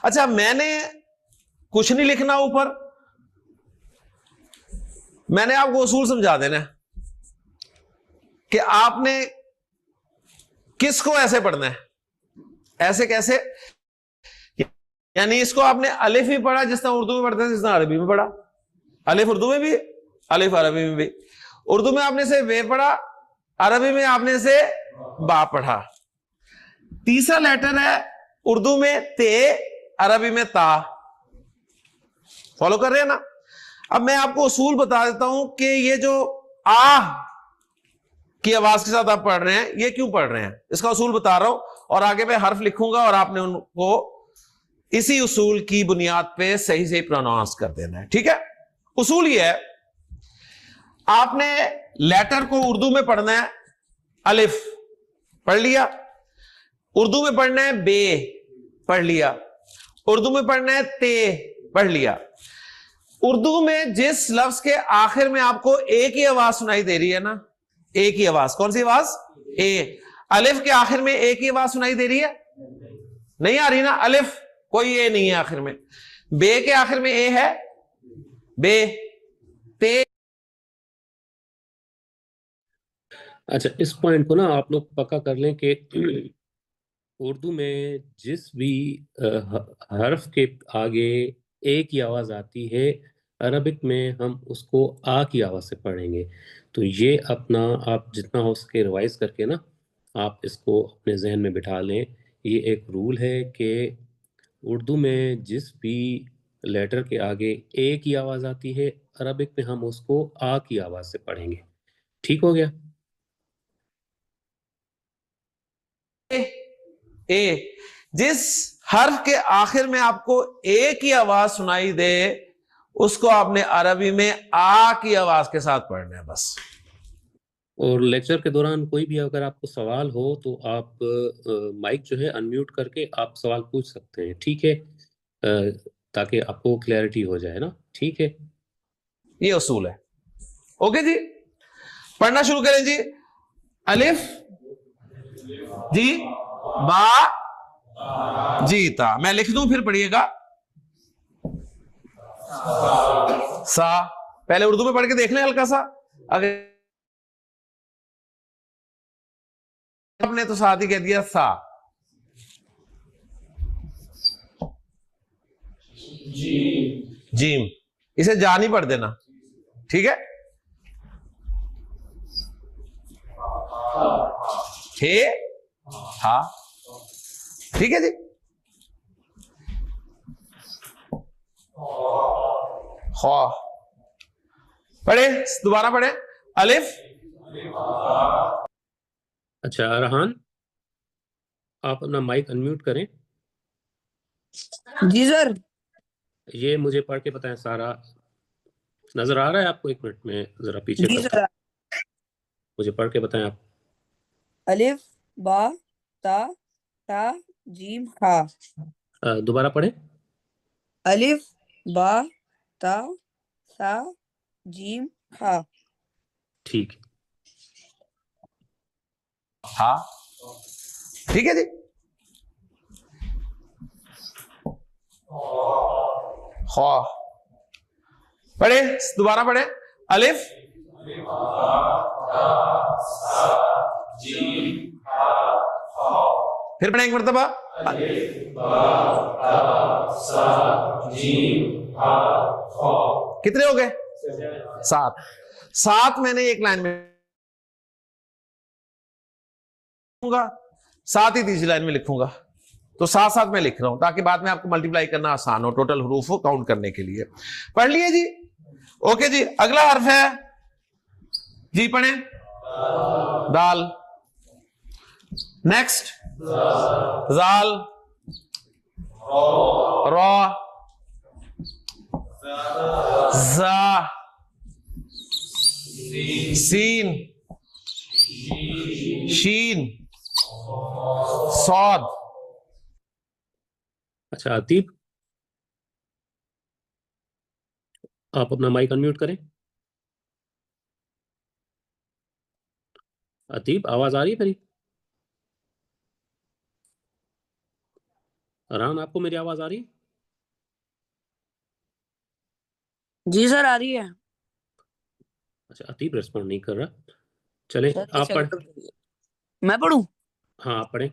अच्छा, मैंने कुछ नहीं लिखना ऊपर, मैंने आपको उसूल समझा देना है कि आपने किसको ऐसे पढ़ना है। ऐसे कैसे? यानी इसको आपने अलिफ भी पढ़ा जिस तरह उर्दू में पढ़ते हैं, जिस तरह अरबी में पढ़ा। अलिफ उर्दू में भी, अलिफ अरबी में भी। उर्दू में आपने से वे पढ़ा, अरबी में आपने से बा पढ़ा। तीसरा लेटर है उर्दू में ते, अरबी में ता। फॉलो कर रहे हैं ना? अब मैं आपको उसूल बता देता हूं कि ये जो आ की आवाज के साथ आप पढ़ रहे हैं, ये क्यों पढ़ रहे हैं, इसका उसूल बता रहा हूं, और आगे मैं हर्फ लिखूंगा और आपने उनको इसी उसूल की बुनियाद पे सही से प्रोनाउंस कर देना है। ठीक है? उसूल ये है, आपने लेटर को उर्दू में पढ़ना है, अलिफ पढ़ लिया। उर्दू में पढ़ना है बे, पढ़ लिया। उर्दू में पढ़ना है ते, पढ़ लिया। उर्दू में जिस लफ्ज के आखिर में आपको एक ही आवाज सुनाई दे रही है ना, एक ही आवाज, कौन सी आवाज? ए। अलिफ के आखिर में एक ही आवाज सुनाई दे रही है? नहीं आ रही ना, अलिफ कोई ए नहीं है आखिर में। बे के आखिर में ए है, बे। ते। अच्छा, इस पॉइंट को ना आप लोग पक्का कर लें कि उर्दू में जिस भी हर्फ के आगे ए की आवाज़ आती है, अरबिक में हम उसको आ की आवाज़ से पढ़ेंगे। तो ये अपना आप जितना हो सके रिवाइज करके ना आप इसको अपने जहन में बिठा लें। ये एक रूल है कि उर्दू में जिस भी लेटर के आगे ए की आवाज़ आती है, अरबिक में हम उसको आ की आवाज़ से पढ़ेंगे। ठीक हो गया? ए, जिस हर्फ के आखिर में आपको ए की आवाज सुनाई दे उसको आपने अरबी में आ की आवाज के साथ पढ़ना है बस। और लेक्चर के दौरान कोई भी अगर आपको सवाल हो तो आप माइक जो है अनम्यूट करके आप सवाल पूछ सकते हैं, ठीक है? ताकि आपको क्लैरिटी हो जाए ना, ठीक है? ये उसूल है। ओके जी, पढ़ना शुरू करें जी। अलिफ जी, बा जी, ता। मैं लिख दूं फिर पढ़िएगा। सा, पहले उर्दू में पढ़ के देख लें हल्का सा, अगर आपने तो साथ ही कह दिया सा। जीम, इसे जा नहीं पढ़ देना, ठीक है? हे, हा, ठीक है जी। खा, पढ़े, दोबारा पढ़े। अलिफ, अच्छा रहान, आप अपना माइक अनम्यूट करें। जी सर। ये मुझे पढ़ के बताएं, सारा नजर आ रहा है आपको? एक मिनट में जरा पीछे जी करता हूं, सर। मुझे पढ़ के बताएं आप। अलिफ, बा, ता, ता, जीम, हा। दोबारा पढ़ें। अलिफ, बा, ता, ता, जीम, हा। ठीक है। हा, ठीक है जी। खा, पढ़े, दोबारा पढ़े। अलिफ, फिर पढ़े एक मरतबा। कितने हो गए? 7। 7 मैंने एक लाइन में लिखूंगा, 7 ही तीसरी लाइन में लिखूंगा। तो 7-7 में लिख रहा हूं ताकि बाद में आपको मल्टीप्लाई करना आसान हो, टोटल हरूफ को काउंट करने के लिए। पढ़ लिए जी? ओके जी। अगला हर्फ है जी, पढ़े। दाल। नेक्स्ट, जाल, रॉ, जा, सीन, शीन, सौद। अच्छा अतीब, आप अपना माइक अनम्यूट करें। अतीब, आवाज आ रही है मेरी? अरहान, आपको मेरी आवाज आ रही है? जी सर, आ रही है। अच्छा, अतीब रिस्पॉन्ड नहीं कर रहा। चले सर एक आप पढ़। सेकंड, मैं पढ़ूं। हाँ आप पढ़ें।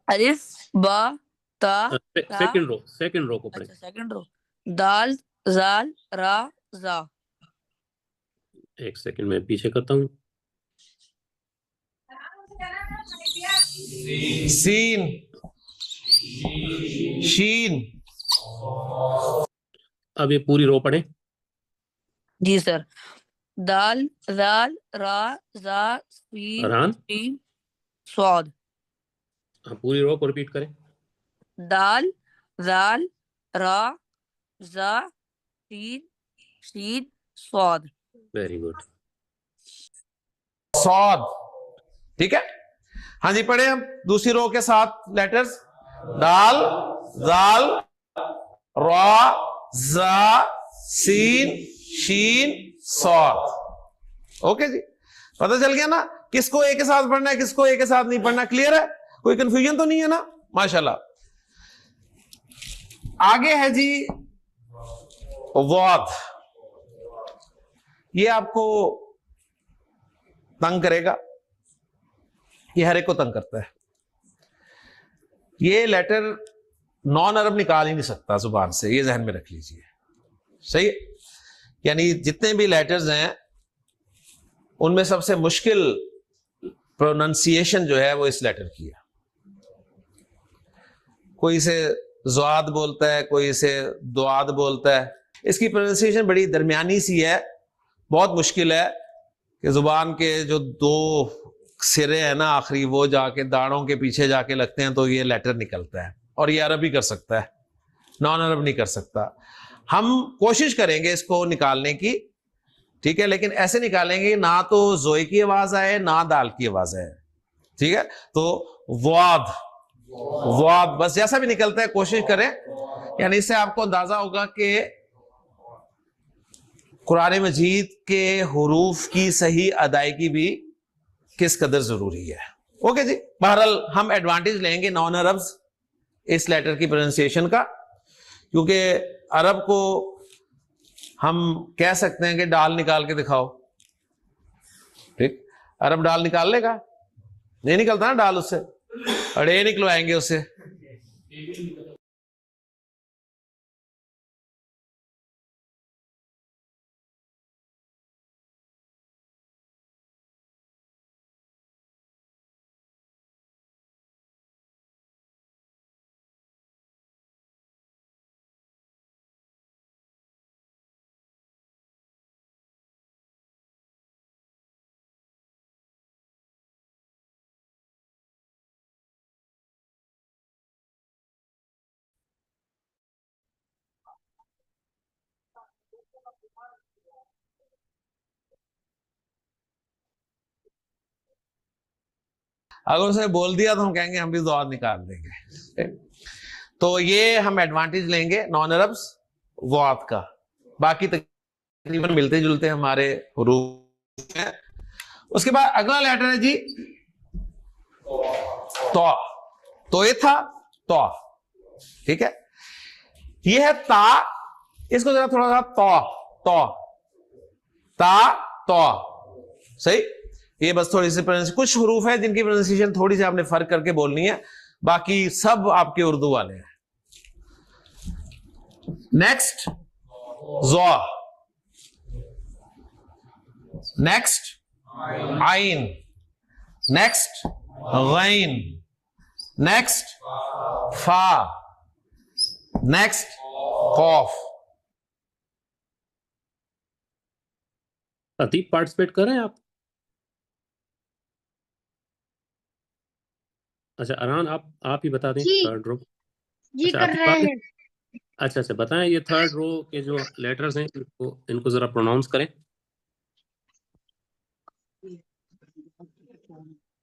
अलिफ, बा, ता, ता। सेकंड रो को पढ़ें। अच्छा, सेकंड रो। दाल, जाल, रा, जा। एक सेकंड में पीछे करता हूँ। सीन, शीन। अब ये पूरी रो पढ़ें। जी सर। दाल, जाल, रा, जा, सीन, अरहान, शीन, स्वाद। हाँ पूरी रो को रिपीट करें। दाल, जाल, रा, जा, सीन, शीन, स्वाद। Very good. सौद, ठीक है। हाँ जी, पढ़े हम दूसरी रो के साथ लेटर्स। दाल, जाल, रा, जा, सीन, शीन, सौद। ओके जी, पता चल गया ना किसको ए के साथ पढ़ना है, किसको ए के साथ नहीं पढ़ना? क्लियर है? कोई कंफ्यूजन तो नहीं है ना? माशाल्लाह। आगे है जी वाद। ये आपको तंग करेगा, ये हर एक को तंग करता है। ये लेटर नॉन अरब निकाल ही नहीं सकता जुबान से, ये जहन में रख लीजिए। सही है? यानी जितने भी लेटर्स हैं उनमें सबसे मुश्किल प्रोनाउंसिएशन जो है वो इस लेटर की है। कोई इसे ज़्वाद बोलता है, कोई इसे दुआद बोलता है। इसकी प्रोनाउंसिएशन बड़ी दरमियानी सी है, बहुत मुश्किल है कि जुबान के जो दो सिरे हैं ना आखिरी, वो जाके दाढ़ों के पीछे जाके लगते हैं तो ये लेटर निकलता है। और ये अरब ही कर सकता है, नॉन अरब नहीं कर सकता। हम कोशिश करेंगे इसको निकालने की, ठीक है, लेकिन ऐसे निकालेंगे ना तो जोए की आवाज आए ना दाल की आवाज आए, ठीक है। तो वाद वाद बस जैसा भी निकलता है कोशिश करें। यानी इससे आपको अंदाजा होगा कि कुरान मजीद के हुरूफ की सही अदायगी भी किस कदर जरूरी है। ओके जी, बहरहाल हम एडवांटेज लेंगे नॉन अरब्स इस लेटर की प्रोनाउंसिएशन का, क्योंकि अरब को हम कह सकते हैं कि डाल निकाल के दिखाओ, ठीक। अरब डाल निकाल लेगा? नहीं निकलता ना डाल उससे, अड़े निकलवाएंगे उससे। अगर उसने बोल दिया तो हम कहेंगे हम भी दौर निकाल देंगे। तो ये हम एडवांटेज लेंगे नॉन अरब्स वाद का। बाकी तकरीबन मिलते जुलते हमारे हुरूफ हैं। उसके बाद अगला लेटर है जी तो ये था तो, ठीक है। ये है ता, इसको जरा थोड़ा सा तो ता तो, सही। ये बस थोड़ी सी कुछ हुरूफ है जिनकी प्रोनाउंसिएशन थोड़ी सी आपने फर्क करके बोलनी है, बाकी सब आपके उर्दू वाले हैं। नेक्स्ट ज़ा, नेक्स्ट आइन, नेक्स्ट गैन, नेक्स्ट फा, नेक्स्ट कॉफ। अतीब पार्टिसिपेट कर रहे हैं आप? अच्छा अरहान, आप ही बता दें जी थर्ड रो। जी अच्छा कर अतीब रहे आप हैं। अच्छा बताएं, ये थर्ड रो के जो लेटर्स हैं इनको जरा प्रोनाउंस करें।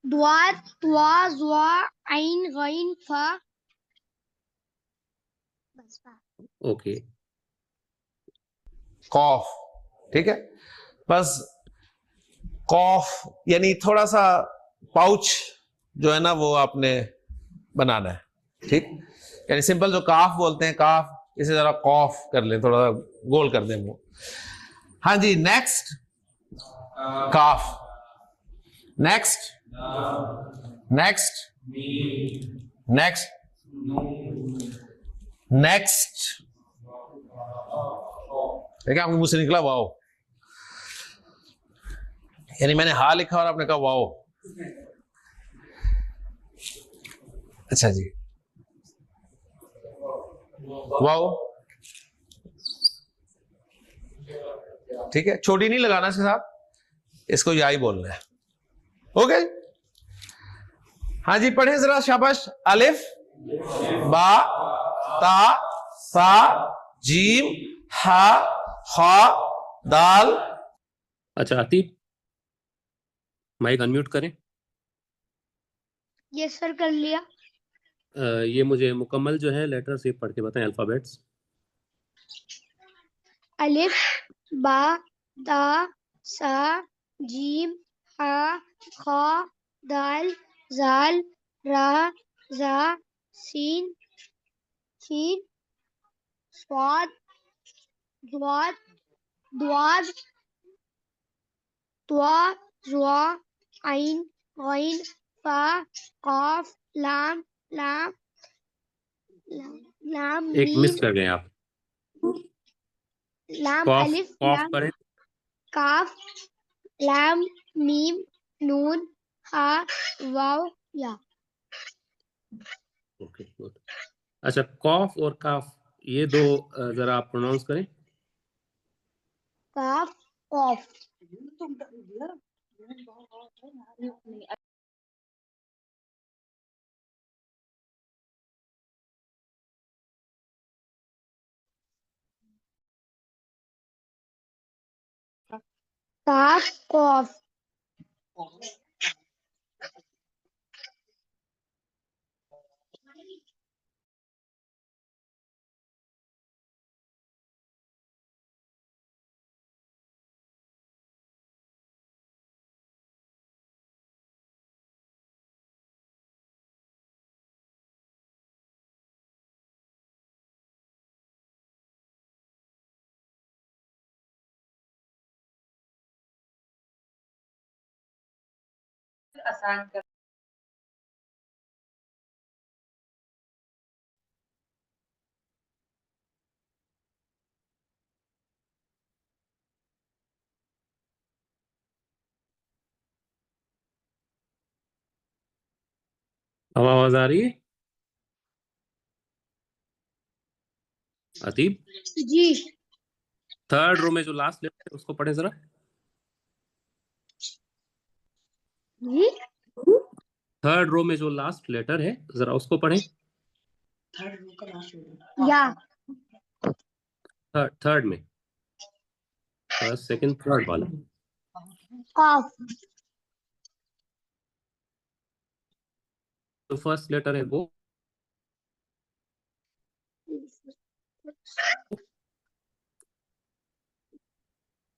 द्वा, त्वा, ज़्वा, आइन, गैन, फा। ओके, कॉफ, ठीक है। बस कॉफ यानी थोड़ा सा पाउच जो है ना वो आपने बनाना है, ठीक। यानी सिंपल जो काफ बोलते हैं काफ, इसे जरा कॉफ कर लें, थोड़ा सा गोल कर दें मुंह। हाँ जी, नेक्स्ट काफ, नेक्स्ट नेक्स्ट नेक्स्ट नेक्स्ट, देखिए आपके मुंह से निकला वाओ, यानी मैंने हा लिखा और आपने कहा वाओ। अच्छा जी, वाओ, ठीक है। छोटी नहीं लगाना इसके साथ, इसको या ही बोलना है। ओके, हाँ जी पढ़े जरा, शाबाश। अलिफ बा ता सा जीम हा खा दाल। अच्छा अतीब माइक अनम्यूट करें। ये सर कर लिया। ये मुझे मुकम्मल जो है लेटर से पढ़ के बताएं, अल्फाबेट्स। अलिफ बा ता सा जीम हा खा दाल जाल रा जा सीन शीन स्वाद द्वाद द्वाद त्वा ज़्वा आइन गैन फा काफ लाम लाम लाम एक मिस मीम कर गए आप। लाम कॉफ, अलिफ कॉफ लाम करें। काफ लाम मीम नून हा वाव या। Okay good. अच्छा, कॉफ और काफ, ये दो जरा आप प्रोनाउंस करें। काफ कॉफ काफ कॉफ अब आवाज आ रही है? अतीब, जी थर्ड रो में जो लास्ट लेटर है उसको पढ़े जरा। जी थर्ड रो में जो लास्ट लेटर है जरा उसको पढ़ें। या थर्ड में, फर्स्ट सेकंड थर्ड वाला। काफ जो फर्स्ट लेटर है वो,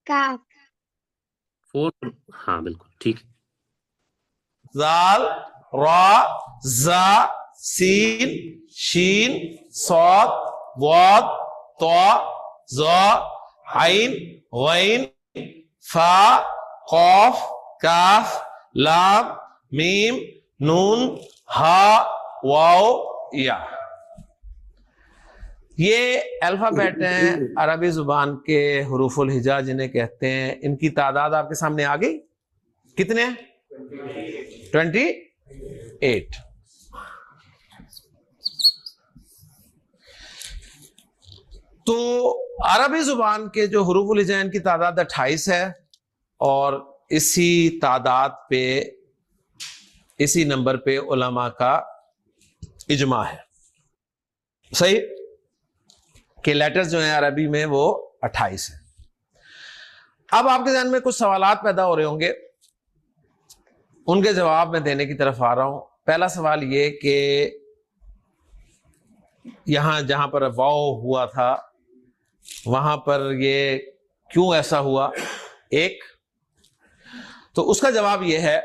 काफ फोर्थ। हाँ बिल्कुल ठीक है। जाल, रा, जा, सीन, शीन, सौद, वाद, तौ, ज़ा, आइन, गैन, फा, कॉफ, काफ, लाम, मीम, नून, हा, वाव, या। ये अल्फाबेट हैं अरबी जुबान के हुरूफुल हिजा जिन्हें कहते हैं। इनकी तादाद आपके सामने आ गई। कितने हैं? 28। तो अरबी जुबान के जो हुरूफुल हिजा हैं, इनकी तादाद 28 है। और इसी तादाद पे, इसी नंबर पे उलमा का इजमा है, सही, कि लेटर्स जो हैं अरबी में वो 28 है। अब आपके ध्यान में कुछ सवालात पैदा हो रहे होंगे, उनके जवाब मैं देने की तरफ आ रहा हूं। पहला सवाल ये कि यहां जहां पर वाव हुआ था वहां पर ये क्यों ऐसा हुआ, एक तो उसका जवाब यह है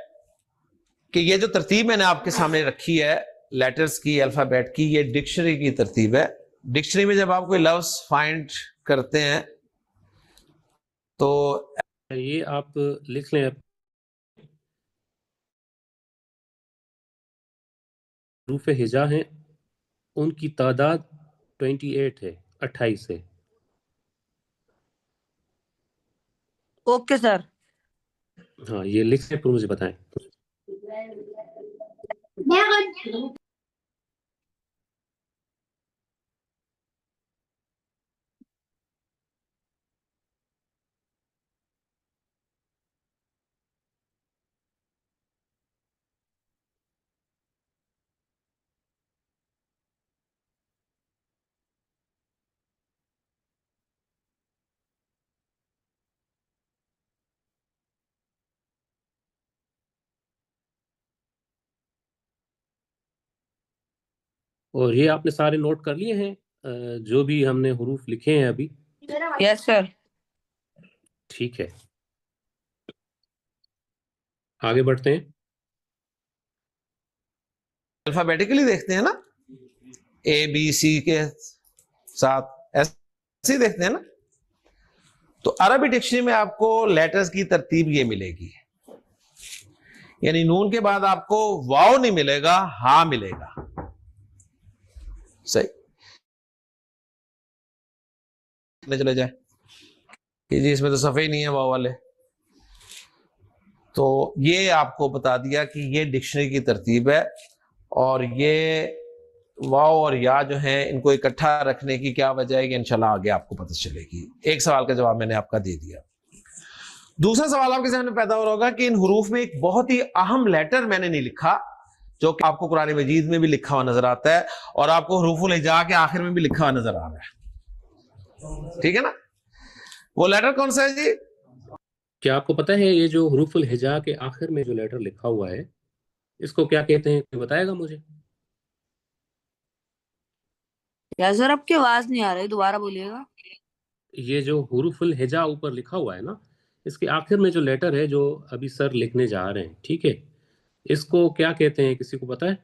कि ये जो तरतीब मैंने आपके सामने रखी है लेटर्स की, अल्फाबेट की, ये डिक्शनरी की तरतीब है। डिक्शनरी में जब आप कोई लफ्ज फाइंड करते हैं तो ये आप लिख लें, हरूफ हिजा हैं उनकी तादाद 28 है, 28 है। Okay sir. हाँ ये लिख लें फिर मुझे बताएं। और ये आपने सारे नोट कर लिए हैं जो भी हमने हुरूफ लिखे हैं अभी? Yes sir. ठीक है, आगे बढ़ते हैं। अल्फाबेटिकली देखते हैं ना, ए बी सी के साथ ऐसे ही देखते हैं ना। तो अरबी डिक्शनरी में आपको लेटर्स की तरतीब ये मिलेगी, यानी नून के बाद आपको वाव नहीं मिलेगा, हा मिलेगा, सही। चले जाए कि जी इसमें तो सफ़े ही नहीं है वाव वाले। तो ये आपको बता दिया कि ये डिक्शनरी की तरतीब है, और ये वाव और या जो है इनको इकट्ठा रखने की क्या वजह है, कि इंशाल्लाह आगे आपको पता चलेगी। एक सवाल का जवाब मैंने आपका दे दिया। दूसरा सवाल आपके सामने पैदा हो रहा होगा कि इन हरूफ में एक बहुत ही अहम लेटर मैंने नहीं लिखा, जो कि आपको कुरान मजीद में भी लिखा हुआ नजर आता है और आपको हरूफुल हिजा के आखिर में भी लिखा हुआ नजर आ रहा है। ठीक है ना? वो लेटर कौन सा है जी? क्या आपको पता है ये जो हरूफुल हिजा के आखिर में जो लेटर लिखा हुआ है, इसको क्या कहते हैं, कोई बताएगा मुझे? या सर आपकी आवाज नहीं आ रही, दोबारा बोलिएगा। ये जो हरूफुल हिजा ऊपर लिखा हुआ है ना, इसके आखिर में जो लेटर है जो अभी सर लिखने जा रहे हैं, ठीक है, इसको क्या कहते हैं, किसी को पता है?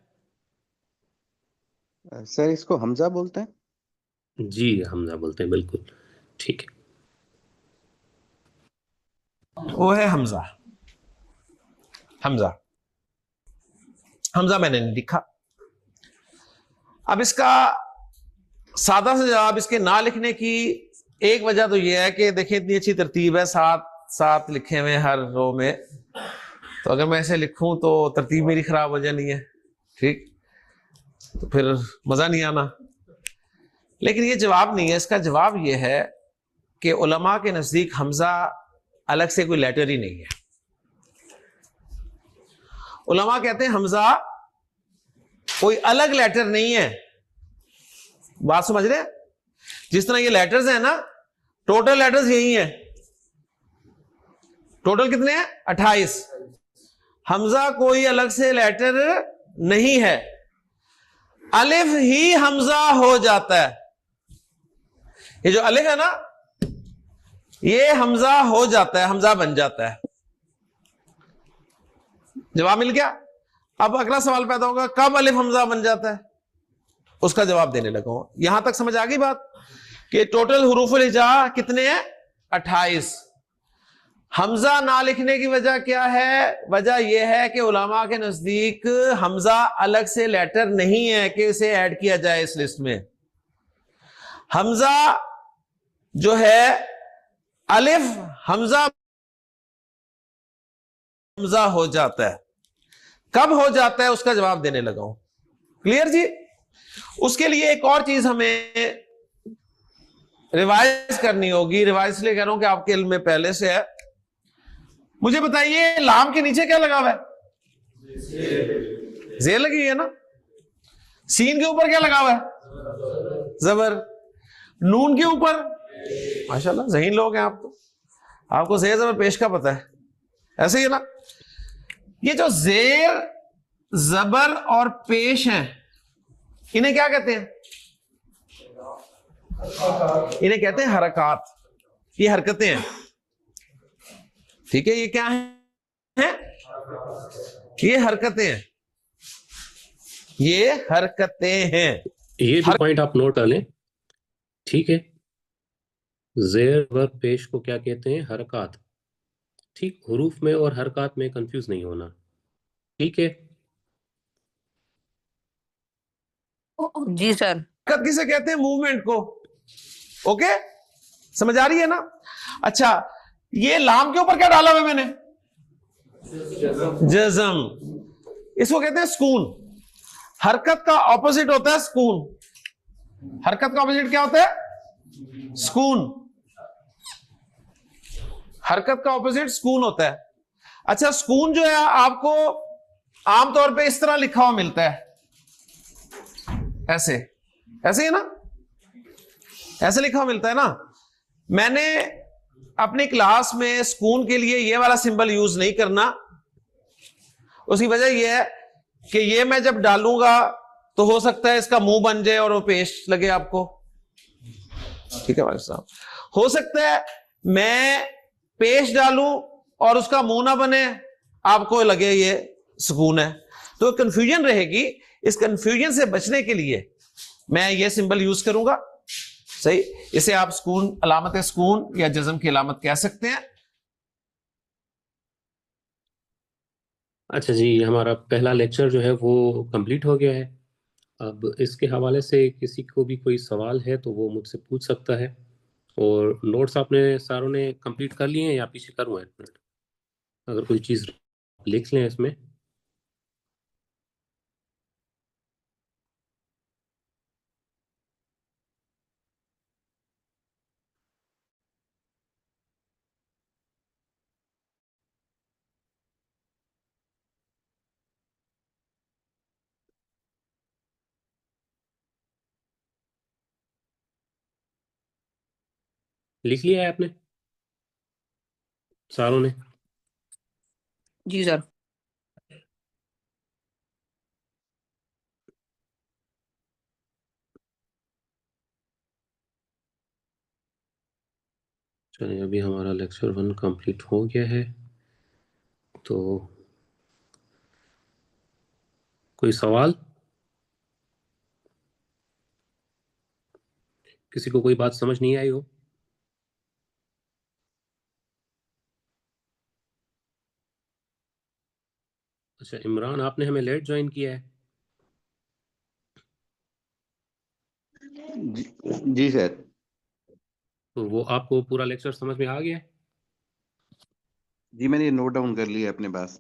सर इसको हमजा बोलते हैं। जी हमजा बोलते हैं, बिल्कुल ठीक है। वो है हमजा। हमजा हमजा मैंने नहीं लिखा। अब इसका सादा से जवाब इसके ना लिखने की एक वजह तो यह है कि देखिए इतनी अच्छी तरतीब है, सात सात लिखे हुए हर रो में, तो अगर मैं ऐसे लिखूं तो तरतीब मेरी खराब हो जानी है, ठीक, तो फिर मजा नहीं आना। लेकिन ये जवाब नहीं है, इसका जवाब यह है कि उलमा के नजदीक हमजा अलग से कोई लेटर ही नहीं है। उलमा कहते हैं हमजा कोई अलग लेटर नहीं है। बात समझ रहे हैं? जिस तरह ये लेटर्स हैं ना, टोटल लेटर्स यही हैं। टोटल कितने हैं? 28। हमजा कोई अलग से लेटर नहीं है, अलिफ ही हमजा हो जाता है। ये जो अलिफ है ना, ये हमजा हो जाता है, हमजा बन जाता है। जवाब मिल गया। अब अगला सवाल पैदा होगा, कब अलिफ हमजा बन जाता है? उसका जवाब देने लगा हूं। यहां तक समझ आ गई बात कि टोटल हुरूफुल हिजा कितने हैं? 28। हमजा ना लिखने की वजह क्या है? वजह यह है कि उलमा के नजदीक हमजा अलग से लेटर नहीं है कि इसे ऐड किया जाए इस लिस्ट में। हमजा जो है अलिफ हमजा हमजा हो जाता है। कब हो जाता है उसका जवाब देने लगा हूं। क्लियर जी? उसके लिए एक और चीज हमें रिवाइज करनी होगी। रिवाइज इसलिए कह रहा हूं कि आपके इल्म में पहले से है। मुझे बताइए, लाम के नीचे क्या लगा हुआ है? जेर लगी है ना। सीन के ऊपर क्या लगा हुआ है? जबर। नून के ऊपर, माशाल्लाह ज़हीन लोग हैं आप तो, आपको जेर जबर पेश का पता है, ऐसे ही है ना। ये जो जेर जबर और पेश हैं, इन्हें क्या कहते हैं? इन्हें कहते हैं हरकत। ये हरकतें हैं, ठीक है। ये क्या है? ये हरकतें हैं, ये हरकतें हैं। ये भी पॉइंट आप नोट कर लें, ठीक है। जेर व पेश को क्या कहते हैं? हरकत। ठीक, हुरूफ में और हरकत में कंफ्यूज नहीं होना, ठीक है। जी सर। हरकत किसे कहते हैं? मूवमेंट को। ओके, समझ आ रही है ना? अच्छा, ये लाम के ऊपर क्या डाला हुआ मैंने? जज़म। इसको कहते हैं सुकून। हरकत का ऑपोजिट होता है सुकून। हरकत का ऑपोजिट क्या होता है? सुकून। हरकत का ऑपोजिट सुकून होता है। अच्छा, सुकून जो है आपको आमतौर पे इस तरह लिखा हुआ मिलता है, ऐसे ऐसे ही ना, ऐसे लिखा हुआ मिलता है ना। मैंने अपनी क्लास में सुकून के लिए ये वाला सिंबल यूज नहीं करना। उसकी वजह यह है कि ये मैं जब डालूंगा तो हो सकता है इसका मुंह बन जाए और वो पेश लगे आपको, ठीक है भाई साहब। हो सकता है मैं पेश डालूं और उसका मुंह ना बने, आपको लगे ये सुकून है, तो कंफ्यूजन रहेगी। इस कंफ्यूजन से बचने के लिए मैं ये सिंबल यूज करूंगा, सही। इसे आप सुकून, अलामत सुकून या जज़म की अलामत कह सकते हैं। अच्छा जी, हमारा पहला लेक्चर जो है वो कंप्लीट हो गया है। अब इसके हवाले से किसी को भी कोई सवाल है तो वो मुझसे पूछ सकता है। और नोट्स आपने सारों ने कंप्लीट कर लिए हैं या पीछे करूँ एक मिनट? अगर कोई चीज़ लिख लें इसमें। लिख लिया है आपने सारों ने? जी सर। चलिए, अभी हमारा लेक्चर 1 कंप्लीट हो गया है। तो कोई सवाल? किसी को कोई बात समझ नहीं आई हो? अच्छा इमरान, आपने हमें लेट ज्वाइन किया है। जी, जी सर। तो वो आपको पूरा लेक्चर समझ में आ गया है? जी मैंने ये नोट डाउन कर लिया अपने पास।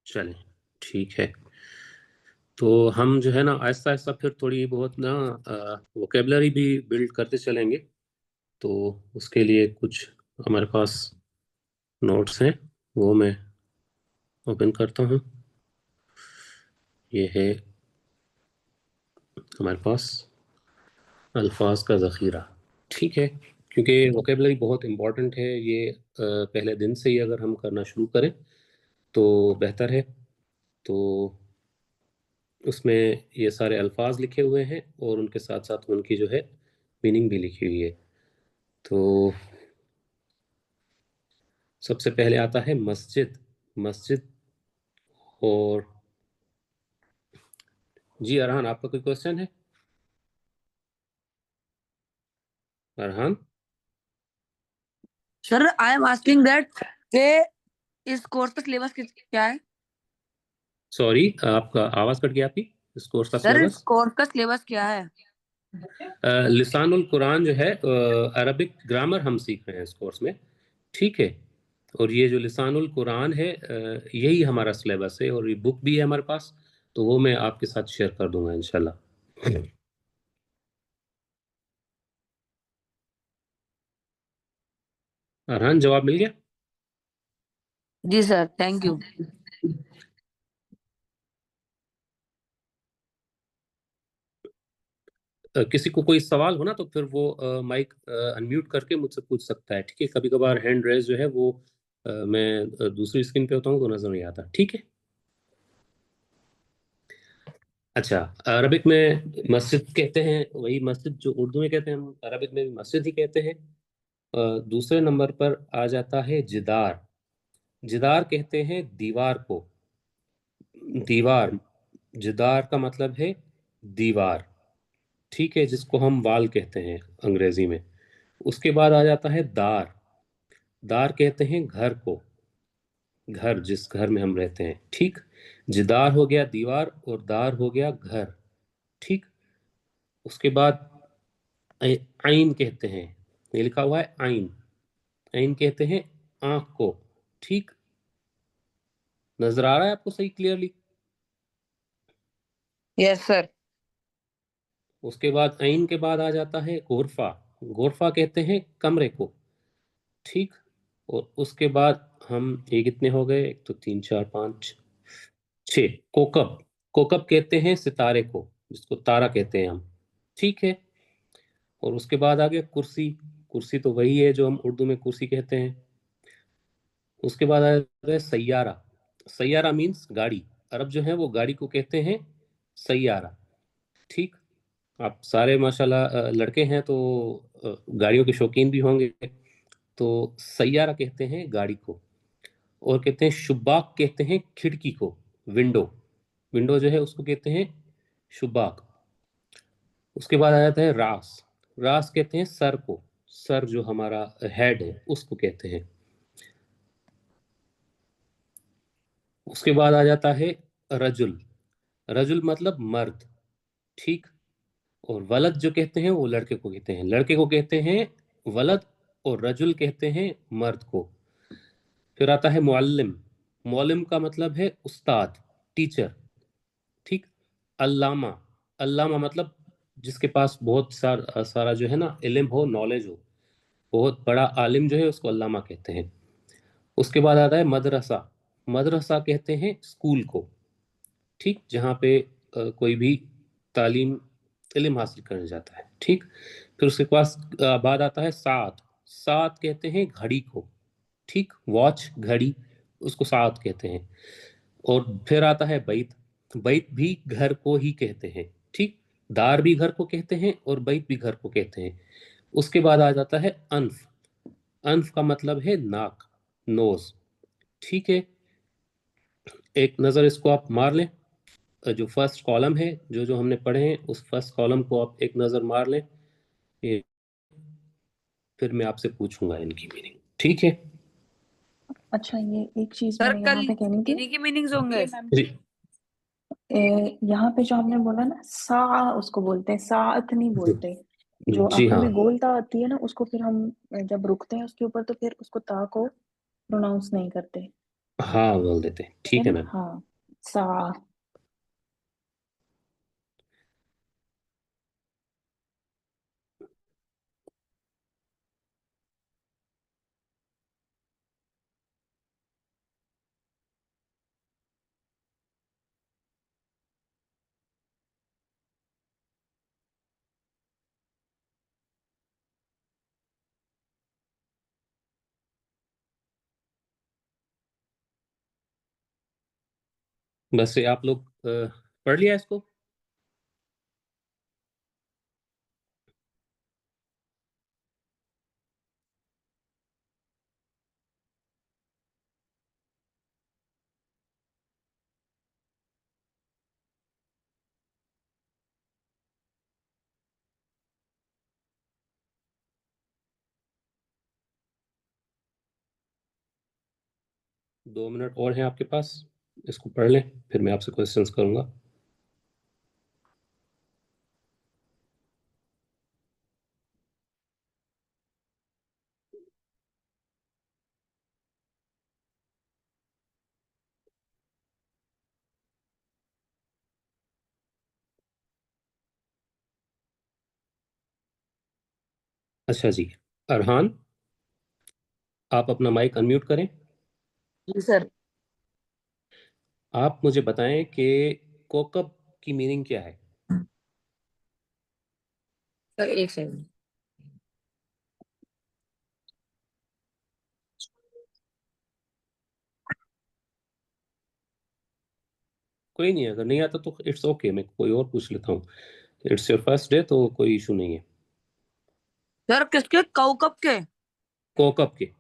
चलें, ठीक है। तो हम जो है ना आहिस्ता आहिस्ता फिर थोड़ी बहुत ना वोकेबलरी भी बिल्ड करते चलेंगे। तो उसके लिए कुछ हमारे पास नोट्स हैं, वो मैं ओपन करता हूँ। ये है हमारे पास अल्फाज का ज़ख़ीरा। ठीक है, क्योंकि वोकेबलरी बहुत इम्पॉर्टेंट है। ये पहले दिन से ही अगर हम करना शुरू करें तो बेहतर है। तो उसमें ये सारे अल्फाज लिखे हुए हैं और उनके साथ साथ उनकी जो है मीनिंग भी लिखी हुई है। तो सबसे पहले आता है मस्जिद। मस्जिद। और जी अरहान, आपका कोई क्वेश्चन है? Arhan, sir I am asking that के इस कोर्स का सिलेबस क्या है? सॉरी आपका आवाज़ कट गया आपकी। इस कोर्स का सर इस सिलेबस कोर्स का सिलेबस क्या है? लिसानुल कुरान जो है, अरबिक ग्रामर हम सीख रहे हैं इस कोर्स में। ठीक है। और ये जो लिसानुल कुरान है, यही हमारा सिलेबस है और ये बुक भी है हमारे पास। तो वो मैं आपके साथ शेयर कर दूंगा इंशाल्लाह। अरहान, जवाब मिल गया? जी सर, थैंक यू। किसी को कोई सवाल हो ना तो फिर वो माइक अनम्यूट करके मुझसे पूछ सकता है। ठीक है, कभी कभार हैंड रेज जो है वो मैं दूसरी स्क्रीन पे होता हूँ तो नजर नहीं आता। ठीक है। अच्छा, अरबिक में मस्जिद कहते हैं, वही मस्जिद जो उर्दू में कहते हैं हम अरबिक में भी मस्जिद ही कहते हैं। दूसरे नंबर पर आ जाता है जिदार। जिदार कहते हैं दीवार को। दीवार। जिदार का मतलब है दीवार। ठीक है, जिसको हम वाल कहते हैं अंग्रेजी में। उसके बाद आ जाता है दार। दार कहते हैं घर को। घर, जिस घर में हम रहते हैं। ठीक। जिदार हो गया दीवार और दार हो गया घर। ठीक। उसके बाद आइन कहते हैं। ये लिखा हुआ है आइन। आइन कहते हैं आंख को। ठीक। नजर आ रहा है आपको सही क्लियरली? Yes sir. उसके बाद आइन के बाद आ जाता है गोरफा। गोरफा कहते हैं कमरे को। ठीक। और उसके बाद हम, ये कितने हो गए? एक तो तीन चार पाँच छः। कोकब। कोकब कहते हैं सितारे को, जिसको तारा कहते हैं हम। ठीक है। और उसके बाद आ गया कुर्सी। कुर्सी तो वही है जो हम उर्दू में कुर्सी कहते हैं। उसके बाद आ जाता है सैयारा। सैयारा मीन्स गाड़ी। अरब जो है वो गाड़ी को कहते हैं सैयारा। ठीक। आप सारे माशाल्लाह लड़के हैं तो गाड़ियों के शौकीन भी होंगे। तो सैयारा कहते हैं गाड़ी को। और कहते हैं शुबाक, कहते हैं खिड़की को। विंडो। विंडो जो है उसको कहते हैं शुबाक। उसके बाद आ जाता है रास। रास कहते हैं सर को। सर जो हमारा हेड है उसको कहते हैं। उसके बाद आ जाता है रजुल। रजुल मतलब मर्द। ठीक। और वलद जो कहते हैं वो लड़के को कहते हैं। लड़के को कहते हैं वलद और रजुल कहते हैं मर्द को। फिर आता है मुअल्लिम। मुअल्लिम का मतलब है उस्ताद, टीचर। ठीक। अल्लामा। अल्लामा मतलब जिसके पास बहुत सारा जो है ना इल्म हो, नॉलेज हो, बहुत बड़ा आलिम जो है उसको अल्लामा कहते हैं। उसके बाद आता है मदरसा। मदरसा कहते हैं स्कूल को। ठीक, जहाँ पे कोई भी तालीम, इल्म हासिल करने जाता है। ठीक। फिर उसके पास बाद आता है सात। सात कहते हैं घड़ी को। ठीक, वॉच, घड़ी, उसको सात कहते हैं। और फिर आता है बैत। बैत भी घर को ही कहते हैं। ठीक। दार भी घर को कहते हैं और बैत भी घर को कहते हैं। उसके बाद आ जाता है अनफ। अनफ का मतलब है नाक, नोज। ठीक है। एक नज़र इसको आप मार लें। जो फर्स्ट कॉलम है, जो जो हमने पढ़े हैं, उस फर्स्ट कॉलम को आप एक नज़र मार लें। ये फिर मैं आपसे पूछूंगा इनकी मीनिंग। ठीक है। अच्छा, ये एक चीज सर मैंने कल यहाँ पे कहनी थी। इन्हीं के मीनिंग्स होंगे। जी यहाँ पे जो आपने बोला ना, सा उसको बोलते हैं, साथ नहीं बोलते। जो जी आखिर हाँ, में गोलता आती है ना, उसको फिर हम जब रुकते हैं उसके ऊपर तो फिर उसको ता को प्रोनाउंस नहीं करते। हाँ बोल देते हैं। है ठीक है ना? मैम। हाँ, सा। बस ये आप लोग पढ़ लिया इसको। 2 मिनट और हैं आपके पास, इसको पढ़ लें, फिर मैं आपसे क्वेश्चंस करूंगा। अच्छा जी, अरहान, आप अपना माइक अनम्यूट करें। जी सर। आप मुझे बताएं कि कोकब की मीनिंग क्या है। सर एक सेकंड। कोई नहीं, अगर नहीं आता तो इट्स ओके, मैं कोई और पूछ लेता हूँ। इट्स योर फर्स्ट डे तो कोई इशू नहीं है। सर किसके, कौकब के? कोकब के।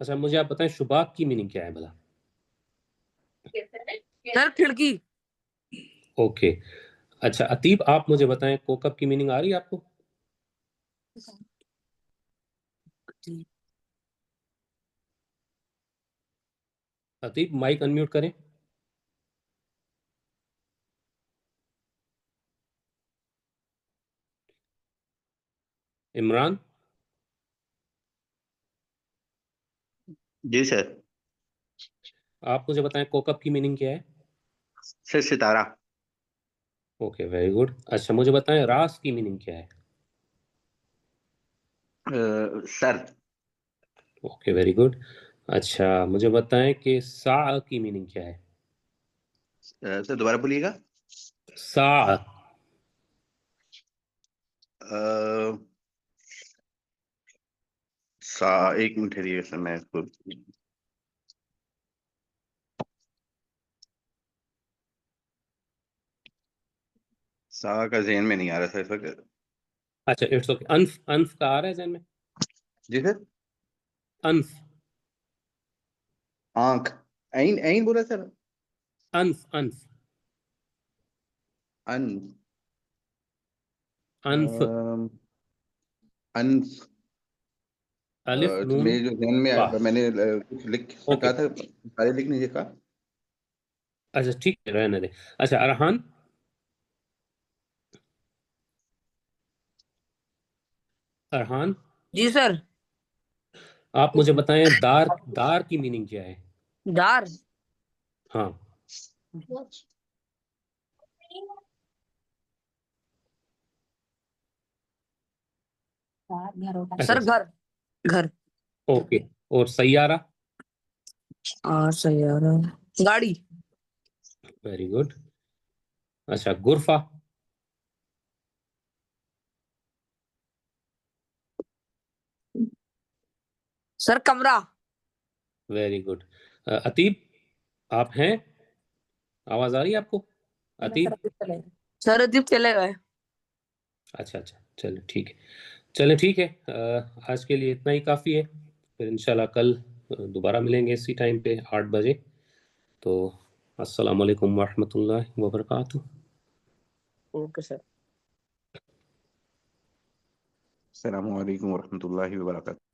अच्छा, मुझे आप बताएं शुबाक की मीनिंग क्या है भला। सर खिड़की। ओके। अच्छा अतीब, आप मुझे बताएं कोकब की मीनिंग आ रही है आपको। अतीब माइक अनम्यूट करें। इमरान, जी सर। आप मुझे बताएं कोकब की मीनिंग क्या है। सर सितारा। Okay very good. अच्छा मुझे बताएं रास की मीनिंग क्या है। सर। Okay very good. अच्छा मुझे बताएं कि सा की मीनिंग क्या है। सर दोबारा बोलिएगा। सा। अ, सा, एक मिनट ठहरिए सर, मैं इसको। सा का जहन में नहीं आ रहा सर इस वक्त। अच्छा इट्स ओके। अनफ, अनफ का आ रहा है जहन में। जी सर। अनफ। आंख। ऐन ऐन बोला सर। अनफ अनफ। अन अनफ। अनफ। अलिफ नून मेरे जो ध्यान में बा। मैंने कुछ लिख ओके, रखा था, सारे लिख नहीं देखा। अच्छा ठीक है, रहने दे। अच्छा, अरहान, अरहान, जी सर। आप मुझे बताएं दार, दार की मीनिंग क्या है? दार। हाँ। घर होता अच्छा, सर, घर। घर। ओके। और सैयारा? और सैयारा, गाड़ी। Very good. अच्छा, गुरफा? सर, कमरा। Very good. अतीब, आप हैं? आवाज आ रही है आपको? अतीब? सर, अदीब चले गए। अच्छा अच्छा, चलो ठीक है। चलो ठीक है, आज के लिए इतना ही काफ़ी है। फिर इंशाल्लाह कल दोबारा मिलेंगे इसी टाइम पे 8 बजे। तो अस्सलाम वालेकुम वरहमतुल्लाहि वबरकातुहू। Okay sir. अस्सलामु अलैकुम वरहमतुल्लाहि वबरकातुहू।